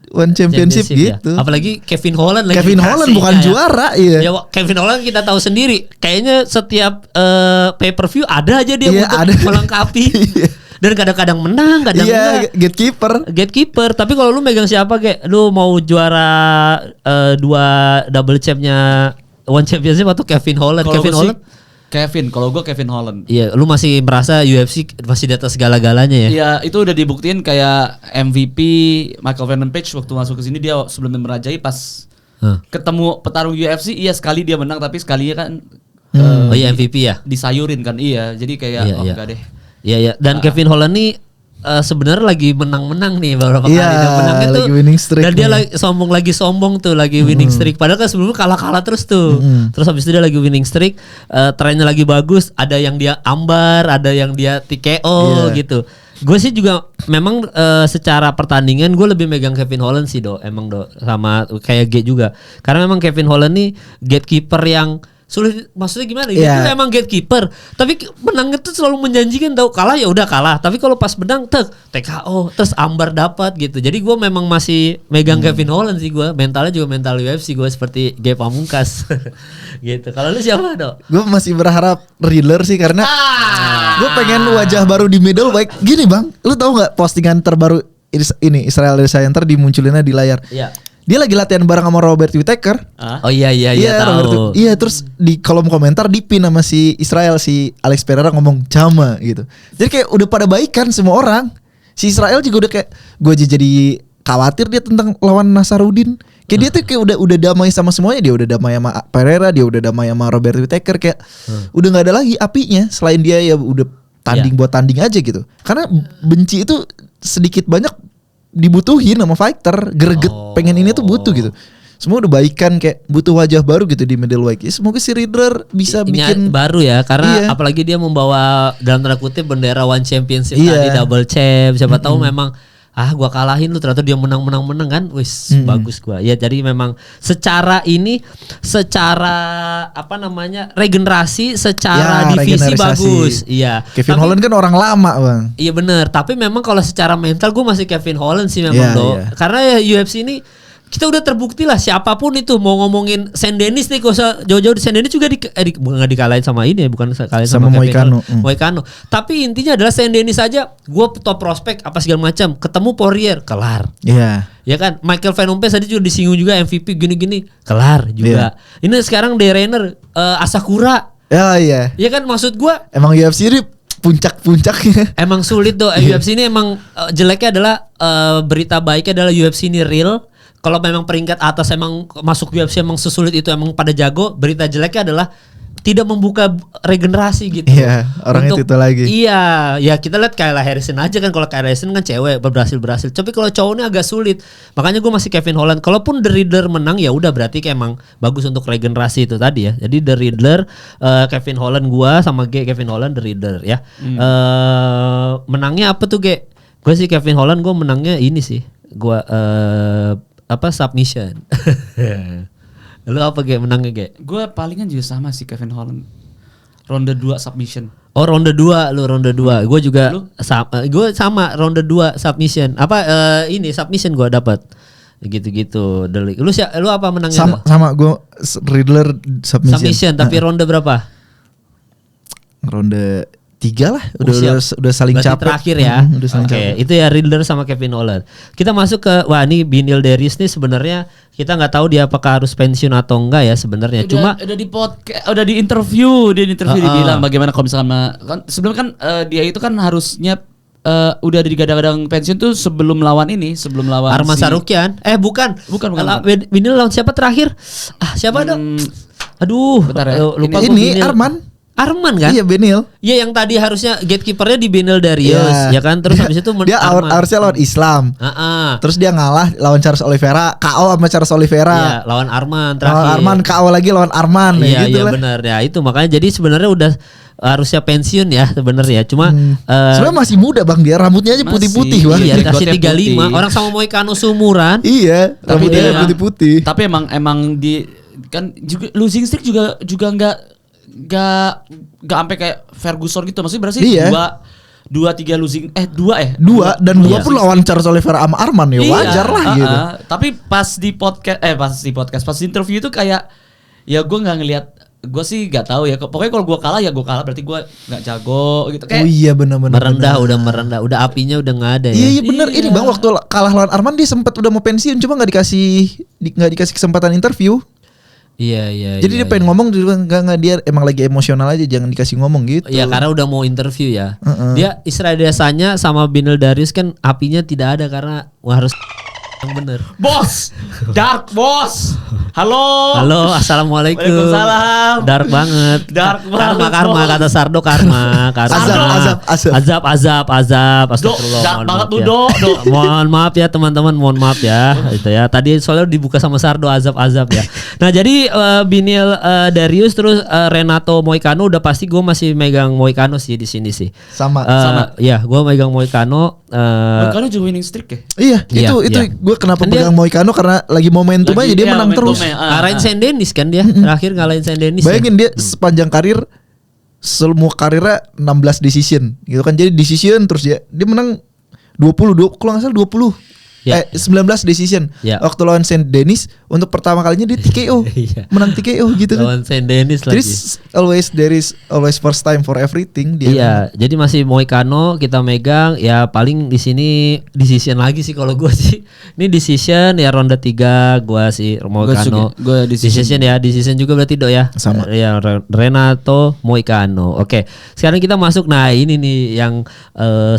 One Championship gitu. Ya. Apalagi Kevin Holland lagi. Kevin Holland bukan juara ya. Kevin Holland kita tahu sendiri. Kayaknya setiap pay per view ada aja dia untuk melengkapi. Dan kadang-kadang menang, kadang enggak. Gatekeeper. Tapi kalau lu megang siapa kayak lu mau juara 2 double champnya One Championship atau Kevin Holland? Kalau gue Kevin Holland. Iya, lu masih merasa UFC masih di atas segala-galanya ya? Iya, itu udah dibuktiin kayak MVP Michael Venom Page waktu masuk ke sini, dia sebelum merajai pas ketemu petarung UFC, iya sekali dia menang tapi sekalinya kan iya MVP ya? disayurin kan, iya. Jadi kayak enggak deh. Iya. Dan Kevin Holland nih sebenarnya lagi menang-menang nih beberapa kali. Dia menangnya tuh lagi winning streak dan dia nih. lagi sombong tuh, lagi winning streak. Padahal kan sebelumnya kalah-kalah terus tuh. Terus habis itu dia lagi winning streak, trennya lagi bagus. Ada yang dia ambar, ada yang dia TKO gitu. Gue sih juga memang secara pertandingan gue lebih megang Kevin Holland sih emang sama kayak G juga. Karena memang Kevin Holland nih gatekeeper yang sulit, maksudnya gimana? Dia tuh emang gatekeeper, tapi menangnya tuh selalu menjanjikan, tau kalah ya udah kalah, tapi kalau pas menang TKO terus ambar dapat gitu. Jadi gue memang masih megang Kevin Holland sih, gue mentalnya juga mental UFC gue seperti G Pamungkas gitu. Kalau lu siapa Dok? Gue masih berharap Riddler sih karena gue pengen wajah baru di middleweight. Gini bang, lu tahu nggak postingan terbaru ini Israel Adesanya ntar dimunculinnya di layar? Iya. Dia lagi latihan bareng sama Robert Whittaker. Oh iya tahu. Iya, terus di kolom komentar dipin sama si Israel, si Alex Pereira ngomong Jama gitu. Jadi kayak udah pada baikan semua orang. Si Israel juga udah kayak gue jadi khawatir dia tentang lawan Nasarudin. Kayak dia tuh kayak udah damai sama semuanya, dia udah damai sama Pereira, dia udah damai sama Robert Whittaker, kayak udah nggak ada lagi apinya selain dia ya udah tanding buat tanding aja gitu. Karena benci itu sedikit banyak dibutuhin sama fighter, greget pengen ini tuh butuh gitu. Semua udah baikan, kayak butuh wajah baru gitu di middleweight. Ya, semoga si Riddler bisa bikin baru ya, karena apalagi dia membawa dalam tanda kutip bendera One Championship tadi, double champ. Siapa tahu memang gua kalahin lu, ternyata dia menang kan. Wis bagus gua. Ya jadi memang secara regenerasi secara divisi bagus. Iya. Kevin Holland kan orang lama, Bang. Iya benar, tapi memang kalau secara mental gua masih Kevin Holland sih memang Karena ya UFC ini kita udah terbukti lah, siapapun itu mau ngomongin Saint Denis nih, gak usah jauh-jauh. Saint Denis juga nggak dikalahin sama ini ya, bukan kalahin sama Moicano. Tapi intinya adalah Saint Denis aja, gue top prospek apa segala macam, ketemu Poirier kelar. Ya kan, Michael Venom Page tadi juga disinggung juga MVP gini-gini, kelar juga. Ini sekarang Derener, Asakura. Ya kan, maksud gue emang UFC ini puncak-puncaknya. Emang sulit UFC ini emang jeleknya adalah berita baiknya adalah UFC ini real. Kalau memang peringkat atas emang masuk UFC emang sesulit itu, emang pada jago. Berita jeleknya adalah tidak membuka regenerasi gitu. Iya, orang itu lagi. Iya, ya kita lihat Kayla Harrison aja kan. Kalau Kayla Harrison kan cewek berhasil. Tapi kalau cowoknya agak sulit. Makanya gue masih Kevin Holland. Kalaupun The Riddler menang ya udah, berarti kayak emang bagus untuk regenerasi itu tadi ya. Jadi The Riddler, Kevin Holland gua sama Kevin Holland The Riddler ya. Menangnya apa tuh Gue sih Kevin Holland, gue menangnya ini sih. Gue submission. Lu apa menangnya Gue palingan juga sama sih Kevin Holland. Ronde 2 submission. Oh ronde 2, lu ronde 2. Gue juga gue sama ronde 2 submission. Ini submission gue dapat. Gitu-gitu. Lu apa menangnya? Sama gue Riddler submission. Tapi ronde berapa? Ronde 3 lah, udah saling berarti capek. Terakhir ya. Oke, itu ya Riddler sama Kevin Holland. Kita masuk ke ini Beneil Darius nih, sebenarnya kita nggak tahu dia apakah harus pensiun atau enggak ya sebenarnya. Cuma udah di podcast, udah di interview dibilang bagaimana kalau misalnya kan sebelum kan dia itu kan harusnya udah digadang-gadang pensiun tuh sebelum lawan Arman Sarukian. Bukan. Beneil lawan siapa terakhir? Siapa dong? Aduh, bentar ya. Lupa ini Arman kan? Iya, Beneil. Iya, yang tadi harusnya gatekeepernya di Beneil Darius, ya kan? Terus habis itu dia harusnya lawan Islam. Terus dia ngalah lawan Charles Oliveira, KO sama Charles Oliveira. Iya, lawan Arman terakhir. Lawan Arman, KO lagi lawan Arman. Iya benar ya, itu makanya jadi sebenarnya udah harusnya pensiun ya sebenarnya. Cuma sebenarnya masih muda Bang, dia rambutnya aja putih-putih Bang. Iya, kasih 35. Orang sama Moicano seumuran. Iya, rambutnya putih-putih. Tapi emang di kan juga losing streak juga Gak sampai kayak Ferguson gitu, maksudnya berarti dua tiga losing dua pun lawan Charles Oliveira sama Arman ya, wajar lah gitu. Tapi pas di interview itu kayak ya gue nggak ngelihat gue sih gak tahu ya. Pokoknya kalau gue kalah ya gue kalah, berarti gue nggak jago gitu. Kayak Oh iya benar-benar. merendah, udah apinya udah nggak ada ya. Iya benar. Ini Bang waktu kalah lawan Arman dia sempat udah mau pensiun, cuma nggak dikasih kesempatan interview. Iya. Jadi dia pengen ngomong enggak dia emang lagi emosional aja, jangan dikasih ngomong gitu. Iya karena udah mau interview ya. Dia istilah desanya sama Binil Darius kan apinya tidak ada karena harus yang bener. Bos, dark bos. Halo. Assalamualaikum. Waalaikumsalam. Dark banget. Karma kata Sardo karma. Azab. Astagfirullah. Dark Mohon banget maaf tuh ya. do. Mohon maaf ya teman-teman, mohon maaf ya. Itu ya. Tadi soalnya dibuka sama Sardo azab ya. Nah jadi Binil Darius terus Renato Moicano udah pasti gue masih megang Moicano sih di sini sih. Sama. Ya gue megang Moicano. Moicano juga winning streak ya. Iya, Iya, itu iya. gue kenapa Kan dia- pegang Moicano karena lagi momentum aja dia menang terus. Ngalahin Saint Denis kan dia. Terakhir ngalahin Saint Denis. Bayangin dia sepanjang karir semua karirnya 16 decision gitu kan. Jadi decision terus dia menang 20 kalau nggak salah 20. Ya. 19 decision. Ya. Waktu lawan Saint Denis untuk pertama kalinya dia TKO. Iya. Menang TKO gitu kan. Lawan Saint Denis Jadi lagi. there is always first time for everything dia. Iya, jadi masih Moicano kita megang ya paling di sini decision lagi sih kalau gue sih. Ini decision ya ronde 3 gua sih Moicano. Gua decision. Decision juga berarti Do ya. Sama. Ya Renato Moicano. Oke. Sekarang kita masuk nah ini nih yang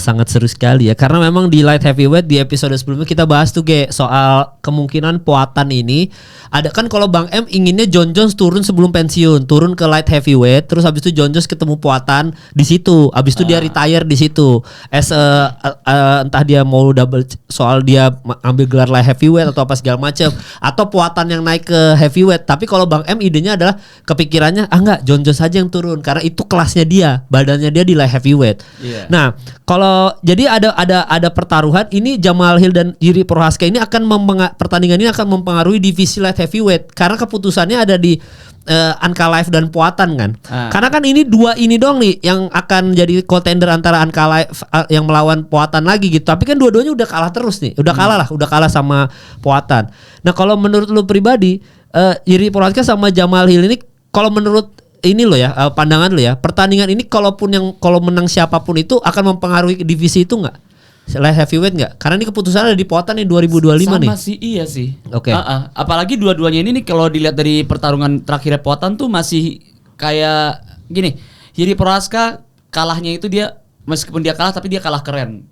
sangat seru sekali ya karena memang di light heavyweight di episode sebelumnya kita bahas tuh soal kemungkinan Poatan ini ada kan kalau Bang M inginnya John Jones turun sebelum pensiun, turun ke light heavyweight, terus habis itu John Jones ketemu Poatan di situ, habis itu dia retire di situ. Entah dia mau double soal dia ambil gelar light heavyweight atau apa segala macam, atau Poatan yang naik ke heavyweight. Tapi kalau Bang M idenya adalah kepikirannya enggak John Jones aja yang turun karena itu kelasnya dia, badannya dia di light heavyweight. Iya. Nah, kalau jadi ada pertaruhan ini Jamal Hill dan Jiri Prohaska ini akan pertandingan ini akan mempengaruhi divisi light heavyweight karena keputusannya ada di Ankalaev dan Poatan kan. Karena kan ini dua ini dong nih yang akan jadi contender antara Ankalaev yang melawan Poatan lagi gitu. Tapi kan dua-duanya udah kalah terus nih. Udah kalah sama Poatan. Nah, kalau menurut lu pribadi Jiri Prohaska sama Jamal Hill ini kalau menurut ini lo ya pandangan lo ya, pertandingan ini kalau menang siapapun itu akan mempengaruhi divisi itu enggak? Light heavyweight nggak? Karena ini keputusan ada di Poatan nih 2025 sama nih. Sama sih iya sih. Oke. Apalagi dua-duanya ini nih kalau dilihat dari pertarungan terakhirnya Poatan tuh masih kayak gini. Jiri Prohaska kalahnya itu dia meskipun dia kalah tapi dia kalah keren.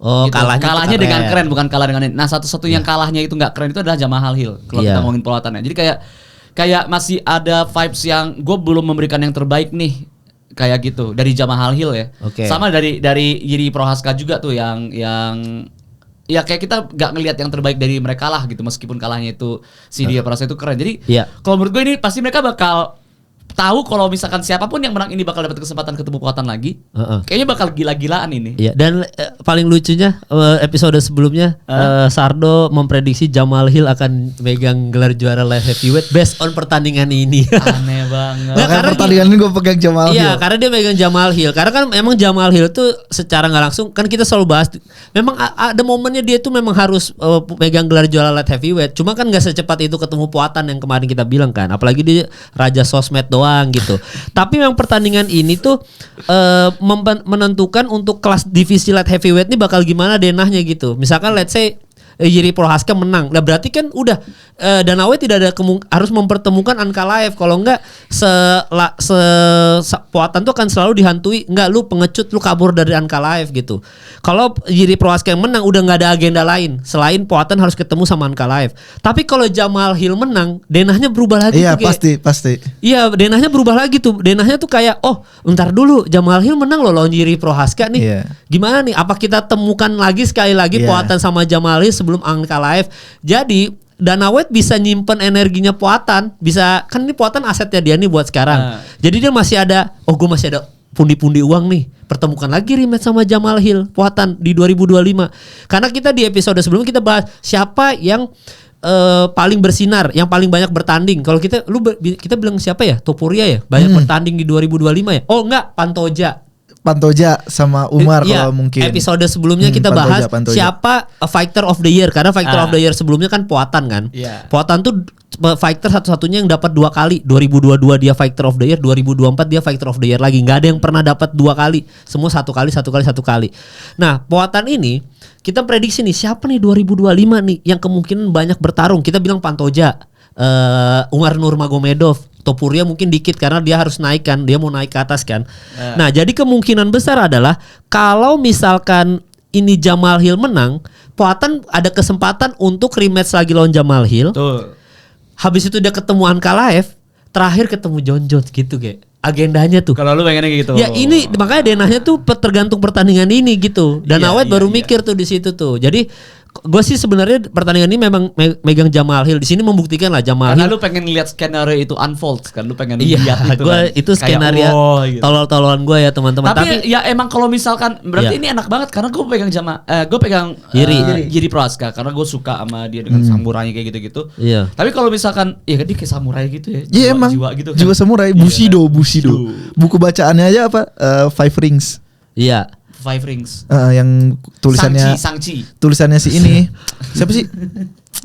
Oh, Gitu. Kalahnya dengan keren bukan kalah dengan. Nah, satu-satu yang kalahnya itu nggak keren itu adalah Jamal Hill kalau kita ngomongin Poatannya. Jadi kayak masih ada vibes yang gue belum memberikan yang terbaik nih. Kayak gitu dari Jamal Hill ya. Oke. Sama dari Jiri Prohaska juga tuh yang ya kayak kita gak ngelihat yang terbaik dari mereka lah gitu meskipun kalahnya itu si Jiri Prohaska itu keren. Jadi kalau menurut gue ini pasti mereka bakal tahu kalau misalkan siapapun yang menang ini bakal dapat kesempatan ketemu Poatan lagi. Kayaknya bakal gila-gilaan ini. Iya, dan paling lucunya episode sebelumnya Sardo memprediksi Jamal Hill akan megang gelar juara light heavyweight based on pertandingan ini. Aneh banget. Nah, karena pertandingan ini gue pegang Jamal Hill. Iya, karena dia megang Jamal Hill. Karena kan memang Jamal Hill tuh secara nggak langsung kan kita selalu bahas. Memang ada momennya dia tuh memang harus megang gelar juara light heavyweight. Cuma kan nggak secepat itu ketemu Poatan yang kemarin kita bilang kan. Apalagi dia raja sosmed doang gitu. Tapi memang pertandingan ini tuh menentukan untuk kelas divisi light heavyweight ini bakal gimana denahnya gitu. Misalkan let's say Jiri Prohaska menang. Nah berarti kan udah Danawe tidak ada harus mempertemukan Ankalaev. Kalau enggak Poatan tuh akan selalu dihantui enggak lu pengecut lu kabur dari Ankalaev gitu. Kalau Jiri Prohaska yang menang udah nggak ada agenda lain selain Poatan harus ketemu sama Ankalaev. Tapi kalau Jamal Hill menang denahnya berubah lagi. Iya tuh, pasti. Iya denahnya berubah lagi tuh. Denahnya tuh kayak bentar dulu Jamal Hill menang loh lawan Jiri Prohaska nih. Iya. Gimana nih? Apa kita temukan lagi sekali lagi Poatan sama Jamal Hill sebelum Ankalaev. Jadi Danawet bisa nyimpen energinya Poatan. Bisa kan ini Poatan asetnya dia nih buat sekarang. Jadi dia masih ada gue masih ada pundi-pundi uang nih. Pertemukan lagi rematch sama Jamal Hill Poatan di 2025. Karena kita di episode sebelumnya kita bahas siapa yang paling bersinar, yang paling banyak bertanding. Kalau kita bilang siapa ya? Topuria ya? Banyak bertanding di 2025 ya? Oh enggak, Pantoja sama Umar kalau mungkin. Episode sebelumnya kita bahas Pantoja. siapa fighter of the year karena fighter of the year sebelumnya kan Poatan kan. Yeah. Poatan tuh fighter satu-satunya yang dapat 2 kali. 2022 dia Fighter of the Year, 2024 dia Fighter of the Year lagi. Nggak ada yang pernah dapat 2 kali. Semua 1 kali. Nah, Poatan ini kita prediksi nih siapa nih 2025 nih yang kemungkinan banyak bertarung. Kita bilang Pantoja, Umar Nurmagomedov, Topuria mungkin dikit karena dia harus naik kan, dia mau naik ke atas kan. Nah, jadi kemungkinan besar adalah kalau misalkan ini Jamal Hill menang, Poatan ada kesempatan untuk rematch lagi lawan Jamal Hill. Tuh. Habis itu dia ketemu Ankalaev, terakhir ketemu John Jones gitu kayak agendanya tuh. Kalau lu pengennya gitu. Ya ini makanya denahnya tuh tergantung pertandingan ini gitu. Dan Awet baru mikir tuh di situ tuh. Jadi gue sih sebenarnya pertandingan ini memang megang Jamal Hill. Di sini membuktikan lah Jamal Karena Hill. lu pengen lihat skenario itu unfold kan, lu pengen Iya, lihat itu. gue kan. itu Kayak, skenario gitu. tolol-tololan gue ya teman-teman. Tapi ya emang kalau misalkan berarti ini enak banget karena gue pegang gue pegang Yiri Prohaska karena gue suka sama dia dengan samurainya kayak gitu-gitu. Iya. Tapi kalau misalkan ya dia kayak samurai gitu ya. Iya emang Jiwa gitu kan. jiwa samurai, Bushido. Buku bacaannya aja apa? Five Rings. Iya. Five Rings. Yang tulisannya Sangchi. tulisannya si ini. Siapa sih?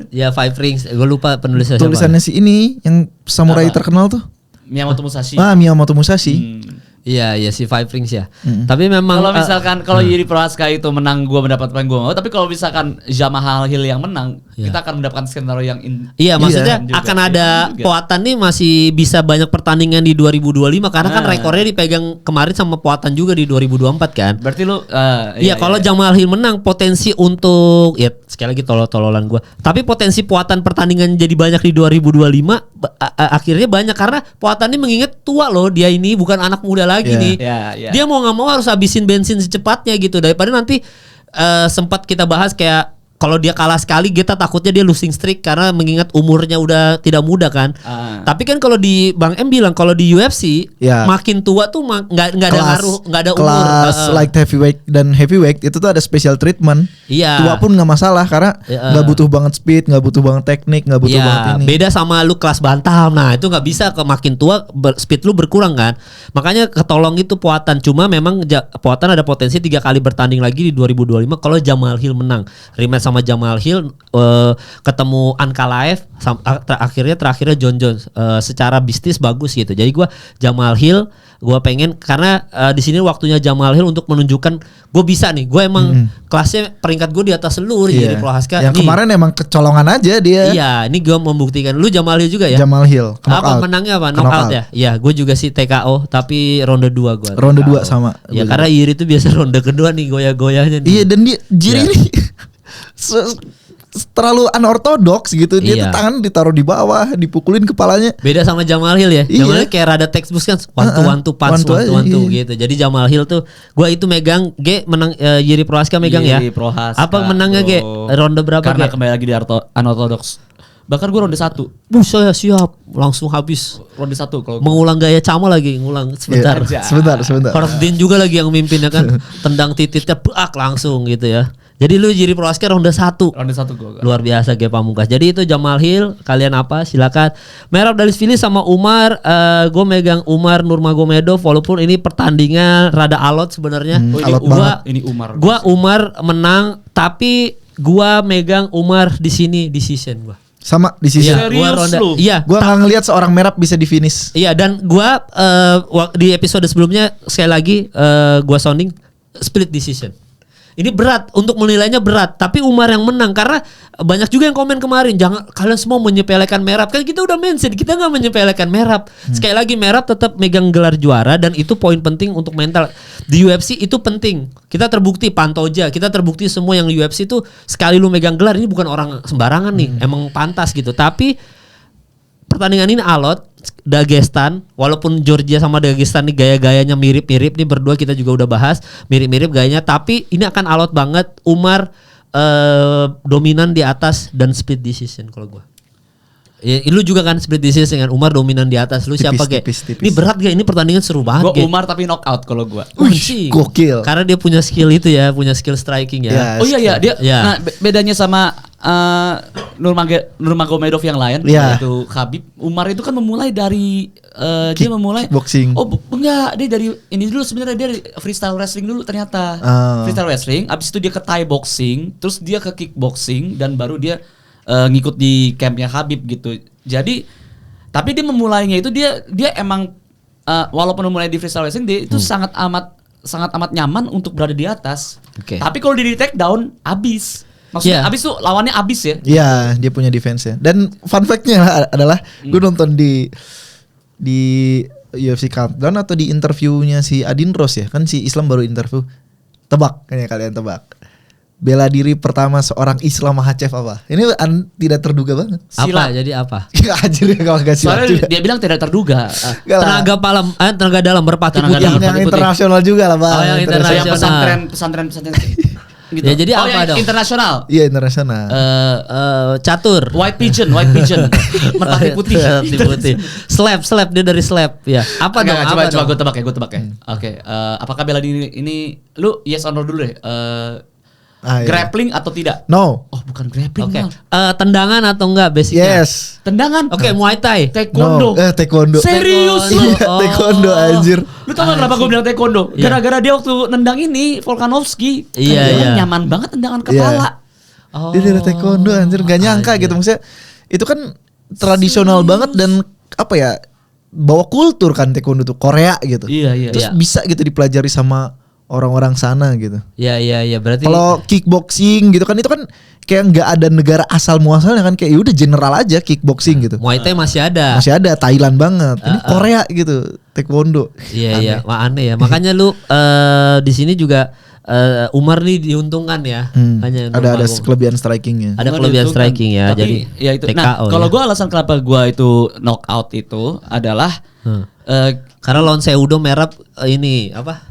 Ya Five Rings. Gue lupa penulisnya siapa. Tulisannya si ini yang samurai terkenal tuh. Miyamoto Musashi. Miyamoto Musashi. Iya si Five Rings ya. Tapi memang Kalau misalkan kalau Yiri Prohaska itu menang, gue mendapat apa yang gue mau. Tapi kalau misalkan Jamal Hill yang menang, kita akan mendapatkan skenario yang Iya, maksudnya juga. akan ada Poatan nih masih bisa banyak pertandingan di 2025 karena kan rekornya dipegang kemarin sama Poatan juga di 2024 kan. Berarti lu Iya, kalau Jamal Hill menang potensi untuk ya sekali lagi tolol-tololan gua. Tapi potensi Poatan pertandingan jadi banyak di 2025 akhirnya banyak karena Poatan ini mengingat tua loh, dia ini bukan anak muda lagi nih. Dia mau nggak mau harus habisin bensin secepatnya gitu daripada nanti sempat kita bahas kayak kalau dia kalah sekali kita takutnya dia losing streak karena mengingat umurnya udah tidak muda kan. Tapi kan kalau di Bang M bilang kalau di UFC makin tua tuh nggak ada ngaruh, nggak ada umur. Kelas light heavyweight dan heavyweight itu tuh ada special treatment. Iya. Tua pun nggak masalah karena nggak butuh banget speed, nggak butuh banget teknik, nggak butuh banget ini. Beda sama lu kelas bantam. Nah itu nggak bisa ke makin tua speed lu berkurang kan. Makanya ketolong itu Poatan. Cuma memang Poatan ada potensi 3 kali bertanding lagi di 2025 kalau Jamal Hill menang. Rematch sama Jamal Hill, ketemu Ankalaev, terakhirnya John Jones. Secara bisnis bagus gitu. Jadi gue Jamal Hill, gue pengen karena di sini waktunya Jamal Hill untuk menunjukkan gue bisa nih. Gue emang kelasnya peringkat gue di atas seluruh Yiri Prohaska. Yang kemarin emang kecolongan aja dia. Iya, ini gue membuktikan. Lu Jamal Hill juga ya? Jamal Hill. Apa menangnya apa? Knockout ya? Iya, gue juga sih TKO tapi ronde 2 gue. Ronde 2 sama. Ya karena Yiri itu biasa ronde kedua nih goyah-goyahnya nih. Iya, dan dia Yiri ini terlalu unorthodox gitu. Dia tuh tangan ditaruh di bawah, dipukulin kepalanya. Beda sama Jamal Hill ya. Jamal Hill kayak rada textbook kan one to punch gitu. Jadi Jamal Hill tuh gua itu megang menang Yiri Prohaska megang ya. Apa menangnya ronde berapa Karena kembali lagi di unorthodox. Bahkan gue ronde 1. Saya siap langsung habis. Ronde 1 kalau mengulang gaya Cama lagi ngulang sebentar. Sebentar. Hordin juga lagi yang mimpinnya kan. Tendang tititnya bak langsung gitu ya. Jadi lu Yiri Prohaska ronde 1. Ronde 1 gue. Luar biasa Ge Pamungkas. Jadi itu Jamal Hill, kalian apa? Silakan. Merab Dvalishvili sama Umar, gue megang Umar Nurmagomedov walaupun ini pertandingan rada alot sebenarnya. Alot banget. Ini Umar. Gua Umar menang tapi gua megang Umar di sini decision gua. Sama di sisi. Iya, gua ronde. Iya, gua nggak ngelihat seorang Merab bisa di finish. Iya, dan gua di episode sebelumnya sekali lagi gua sounding split decision. Ini berat untuk menilainya berat, tapi Umar yang menang karena banyak juga yang komen kemarin jangan kalian semua menyepelekan Merab. Kan kita udah mention kita nggak menyepelekan Merab. Sekali lagi Merab tetap megang gelar juara dan itu poin penting untuk mental di UFC itu penting. Kita terbukti Pantoja, kita terbukti semua yang UFC itu sekali lu megang gelar ini bukan orang sembarangan nih, emang pantas gitu. Tapi pertandingan ini alot. Dagestan, walaupun Georgia sama Dagestan nih gaya-gayanya mirip-mirip nih berdua kita juga udah bahas mirip-mirip gayanya, tapi ini akan alot banget. Umar dominan di atas dan split decision kalau gua. Ya, lu juga kan split decision dengan Umar dominan di atas. Lu siapa tipis. Ini berat gak? Ini pertandingan seru banget. Gua Umar tapi knockout kalau gua. Gokil. Karena dia punya skill itu ya, punya skill striking ya. Oh iya dia. Nah, bedanya sama Nurmagomedov yang lain yaitu Khabib. Umar itu kan memulai dari dia memulai boxing. Oh enggak, dia dari ini dulu sebenarnya dia dari freestyle wrestling dulu ternyata. Freestyle wrestling, abis itu dia ke Thai boxing, terus dia ke kickboxing dan baru dia ngikut di campnya Khabib gitu. Jadi tapi dia memulainya itu dia emang walaupun memulai di freestyle wrestling dia itu sangat amat nyaman untuk berada di atas. Tapi kalau dia di take down abis. Maksudnya abis tuh lawannya abis ya. Iya, dia punya defense ya. Dan fun fact-nya adalah gue nonton di UFC Countdown atau di interviewnya si Adin Ross ya. Kan si Islam baru interview. Tebak, kayaknya kalian tebak. Bela diri pertama seorang Islam Makhachev apa? Ini tidak terduga banget. Apa? Jadi apa? Anjir kalau enggak silat. Soalnya dia bilang tidak terduga. Tenaga dalam berpati putih. Yang internasional juga lah, Bang. Oh, yang internasional. Pesantren gitu. Ya jadi apa dong? Internasional. Iya, internasional. Catur. White pigeon. Merpati putih. Slap dia dari slap ya. Apa dong? Coba gue tebak ya. Oke, apakah bela diri ini lu yes or no dulu deh. Grappling atau tidak? No. Oh, bukan grappling. Oke. Tendangan atau enggak basicnya? Yes. Tendangan. Oke, Muay Thai. Taekwondo. No. Taekwondo. Serius lu? Iya, taekwondo anjir. Lu tau gak kenapa gue bilang taekwondo? Gara-gara dia waktu nendang ini Volkanovski. Iya. Nyaman banget tendangan kepala. Dia dari taekwondo anjir, gak nyangka gitu maksudnya. Itu kan tradisional banget dan apa ya? Bawa kultur kan taekwondo tuh Korea gitu. Iya. Terus bisa gitu dipelajari sama orang-orang sana gitu. Iya, berarti kalau kickboxing gitu kan itu kan kayak nggak ada negara asal muasalnya kan, kayak udah general aja kickboxing gitu. Muay Thai masih ada. Masih ada, Thailand banget. Ini Korea gitu, taekwondo. Iya, aneh ya. Makanya lu di sini juga Umar nih diuntungkan ya. Hanya ada kelebihan strikingnya. Ada kelebihan striking ya. Tapi, jadi ya itu. TKO, nah, kalau gue alasan kenapa gue itu knockout itu adalah karena lawan Seudo merap ini apa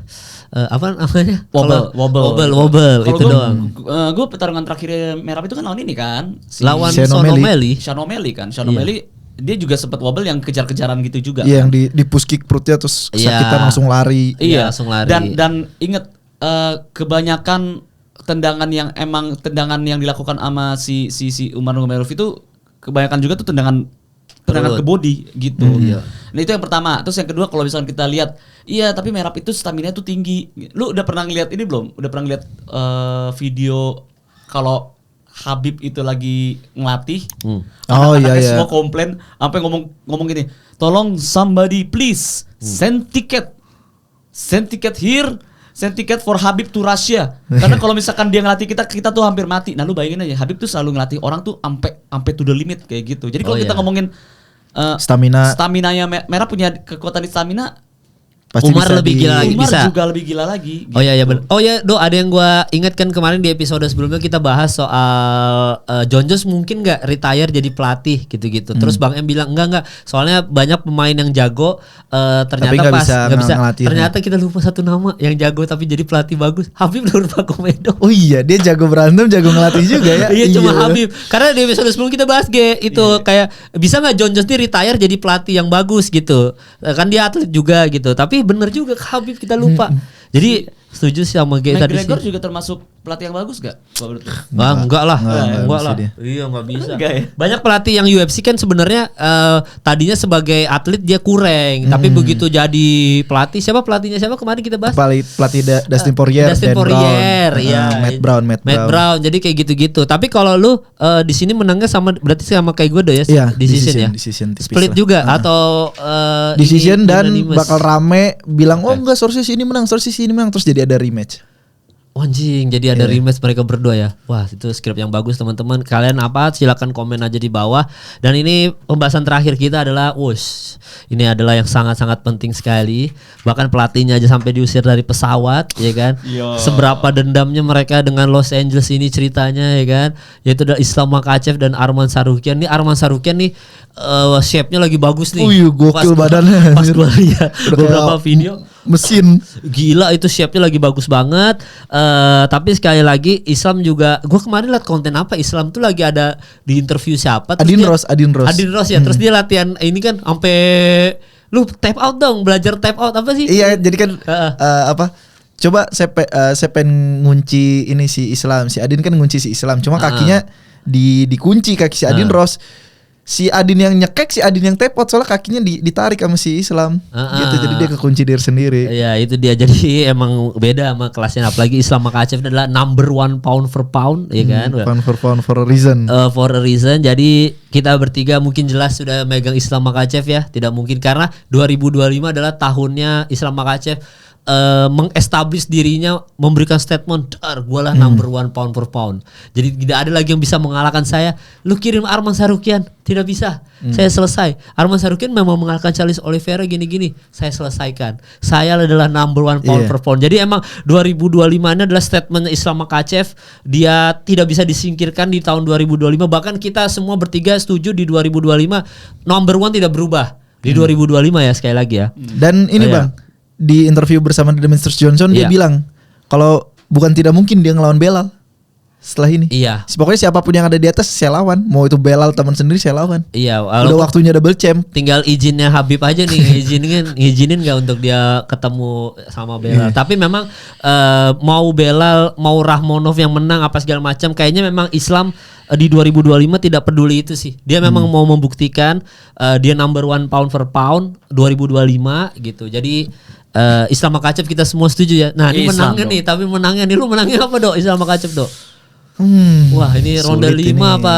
namanya? Wobble itu doang. Gue pertarungan terakhir merah itu kan lawan ini kan. Lawan Sean O'Malley kan. Sean O'Malley dia juga sempat wobble yang kejar-kejaran gitu juga. Iya, yang di push kick perutnya terus kesakitan langsung lari. Iya, langsung lari. Dan inget kebanyakan tendangan yang dilakukan sama si Umar Nurmagomedov itu kebanyakan juga tuh tendangan ke body gitu. Nah itu yang pertama. Terus yang kedua kalau misalkan kita lihat, iya tapi Merab itu stamina tuh tinggi. Lu udah pernah ngeliat ini belum? Udah pernah ngeliat video kalau Habib itu lagi ngelatih, anak-anaknya semua komplain, sampai ngomong gini, tolong somebody please send ticket here. Send ticket for Habib to Russia. Karena kalau misalkan dia ngelatih kita tuh hampir mati. Nah lu bayangin aja, Habib tuh selalu ngelatih orang tuh sampai to the limit kayak gitu. Jadi kalau kita ngomongin staminanya Merah punya kekuatan di stamina, pasti Umar lebih gila lagi. Umar juga lebih gila lagi gitu. Oh iya benar. Oh ya, ada yang gua ingatkan kemarin di episode sebelumnya kita bahas soal John Jones mungkin nggak retire jadi pelatih gitu-gitu. Terus Bang M bilang enggak, soalnya banyak pemain yang jago ternyata pas nggak bisa. Ternyata kita lupa satu nama yang jago tapi jadi pelatih bagus, Habib Nurmagomedov. Oh iya, dia jago berantem, jago ngelatih juga ya. Iya, cuma Habib. Karena di episode sebelum kita bahas itu kayak bisa nggak John Jones ini retire jadi pelatih yang bagus gitu. Kan dia atlet juga gitu. Tapi bener juga Habib kita lupa. Jadi setuju sih sama G tadi sih. McGregor juga termasuk pelatih yang bagus gak? Enggak lah. Iya enggak bisa. Banyak pelatih yang UFC kan sebenarnya tadinya sebagai atlet dia kurang, tapi begitu jadi pelatih, siapa pelatihnya kemarin kita bahas? Pelatih Dustin Poirier, Matt Brown. Jadi kayak gitu-gitu. Tapi kalau lu di sini menangnya berarti sama kayak gue ya, decision ya. Split juga atau decision dan bakal rame bilang enggak sources ini menang terus jadi ada rematch. Anjing, jadi ada rematch mereka berdua ya. Wah, itu skrip yang bagus teman-teman. Kalian silakan komen aja di bawah. Dan ini pembahasan terakhir kita adalah ini adalah yang sangat-sangat penting sekali. Bahkan pelatihnya aja sampai diusir dari pesawat, ya kan? Seberapa dendamnya mereka dengan Los Angeles ini ceritanya, ya kan? Yaitu ada Islam Makhachev dan Arman Tsarukyan. Nih Arman Tsarukyan nih shape-nya lagi bagus nih. Gokil badannya. Pas gue lihat beberapa video mesin gila, itu shape-nya lagi bagus banget. Tapi sekali lagi Islam juga, gue kemarin liat konten apa, Islam tuh lagi ada di interview siapa, Adin Ross ya. Terus dia latihan ini kan sampai lu tap out dong, belajar tap out apa sih? Iya, jadi kan coba saya pengen ngunci ini si Islam, si Adin kan ngunci si Islam, cuma kakinya dikunci kaki si Adin Ross. si Adin yang nyekek, si Adin yang tepot soalnya kakinya ditarik sama si Islam. Gitu, jadi dia kekunci diri sendiri. Ya itu dia, jadi emang beda sama kelasnya. Apalagi Islam Makhachev adalah number 1 pound for pound, ya kan? Pound for pound for a reason. For a reason. Jadi kita bertiga mungkin jelas sudah megang Islam Makhachev ya. Tidak mungkin karena 2025 adalah tahunnya Islam Makhachev mengestablish dirinya, memberikan statement, gue lah number 1 pound for pound. Jadi tidak ada lagi yang bisa mengalahkan saya. Lu kirim Arman Tsarukyan, tidak bisa. Saya selesai. Arman Tsarukyan memang mengalahkan Charles Oliveira gini-gini, saya selesaikan. Saya adalah number 1 pound for pound. Jadi emang 2025 ini adalah statement Islam Makhachev. Dia tidak bisa disingkirkan di tahun 2025. Bahkan kita semua bertiga setuju di 2025 number 1 tidak berubah di 2025 ya, sekali lagi ya. Dan ini Bang, di interview bersama Demetrius Johnson dia bilang kalau bukan tidak mungkin dia ngelawan Belal setelah ini. Iya. Pokoknya siapapun yang ada di atas saya lawan. Mau itu Belal teman sendiri saya lawan. Iya. Udah waktunya double champ. Tinggal izinnya Habib aja nih, izinin nggak untuk dia ketemu sama Belal. Tapi memang mau Belal mau Rahmonov yang menang apa segala macam, kayaknya memang Islam di 2025 tidak peduli itu sih. Dia memang mau membuktikan dia number 1 pound for pound 2025 gitu. Jadi Islam Makhachev kita semua setuju ya. Nah ini menangnya nih, tapi menangnya nih, lu menangnya apa Dok? Islam Makhachev Dok? Wah ini ronde 5 apa?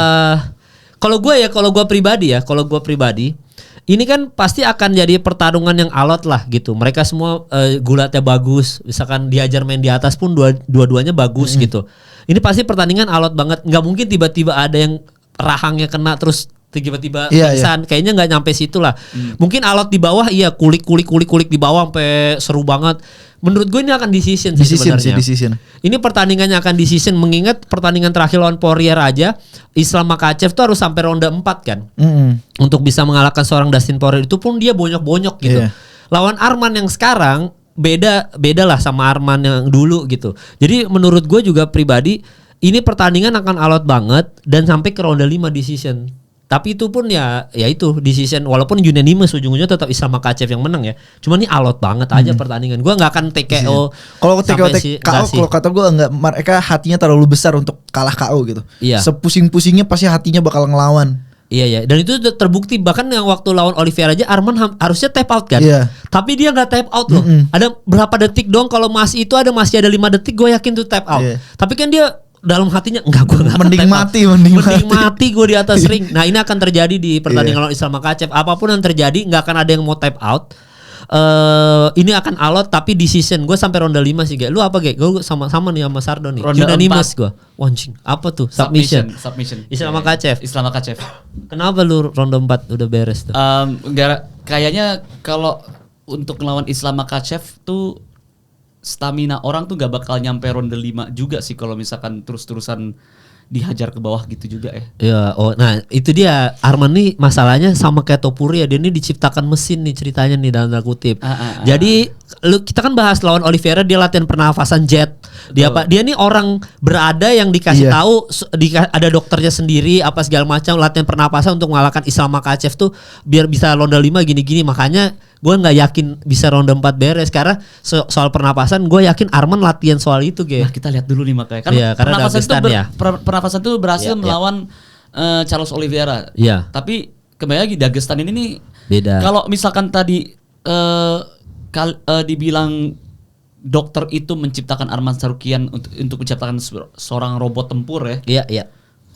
Kalau gue pribadi, ini kan pasti akan jadi pertarungan yang alot lah gitu. Mereka semua gulatnya bagus, misalkan diajar main di atas pun dua-duanya bagus gitu. Ini pasti pertandingan alot banget. Nggak mungkin tiba-tiba ada yang rahangnya kena terus tiba-tiba pingsan. Kayaknya nggak nyampe situ lah. Mungkin alot di bawah kulik di bawah sampai seru banget. Menurut gue ini akan decision sebenarnya. Ini pertandingannya akan decision, mengingat pertandingan terakhir lawan Poirier aja Islam Makhachev tuh harus sampai ronde 4 kan. Untuk bisa mengalahkan seorang Dustin Poirier, itu pun dia bonyok-bonyok gitu. Lawan Arman yang sekarang beda lah sama Arman yang dulu gitu. Jadi menurut gue juga pribadi ini pertandingan akan alot banget dan sampai ke ronde 5 decision. Tapi itu pun ya itu decision, walaupun unanimous ujung-ujungnya tetap Islam Makhachev yang menang ya. Cuma ini alot banget aja pertandingan. Gua nggak akan TKO. Kalau TKO kalau kata gua nggak, mereka hatinya terlalu besar untuk kalah KO gitu. Iya. Sepusing-pusingnya pasti hatinya bakal ngelawan. Iya. Dan itu terbukti, bahkan yang waktu lawan Oliveira aja Arman harusnya tap out kan. Iya. Tapi dia nggak tap out loh. Ada berapa detik doang, kalau masih ada 5 detik gue yakin tuh tap out. Tapi kan dia dalam hatinya enggak, gue nggak mending mati gue di atas ring. Nah ini akan terjadi di pertandingan lawan Islam Makhachev. Apapun yang terjadi nggak akan ada yang mau tap out. Ini akan alot tapi decision. Gue sampai ronde 5 sih, Lu apa Gue sama nih sama Sardo nih. Unanimous gue. Wancing. Apa tuh? Submission. Islam Makhachev. Kenapa lu ronde 4 udah beres tuh? Kayaknya kalau untuk melawan Islam Makhachev tuh stamina orang tuh gak bakal nyampe ronde 5 juga sih kalau misalkan terus-terusan dihajar ke bawah gitu juga ya. Ya, nah itu dia, Arman nih masalahnya sama kayak Topuria, dia ini diciptakan mesin nih ceritanya nih dalam tanda kutip. Jadi kita kan bahas lawan Oliveira, dia latihan pernafasan jet. Dia nih orang berada yang dikasih tahu ada dokternya sendiri apa segala macam, latihan pernapasan untuk mengalahkan Islam Makhachev tuh biar bisa ronde 5 gini-gini. Makanya gue nggak yakin bisa ronde 4 beres karena soal pernapasan gue yakin Arman latihan soal itu Nah, kita lihat dulu nih makanya karena pernapasan itu berhasil melawan Charles Oliveira. Tapi kembali lagi Dagestan ini nih beda. Kalau misalkan tadi dibilang dokter itu menciptakan Arman Tsarukyan untuk menciptakan seorang robot tempur ya. Iya.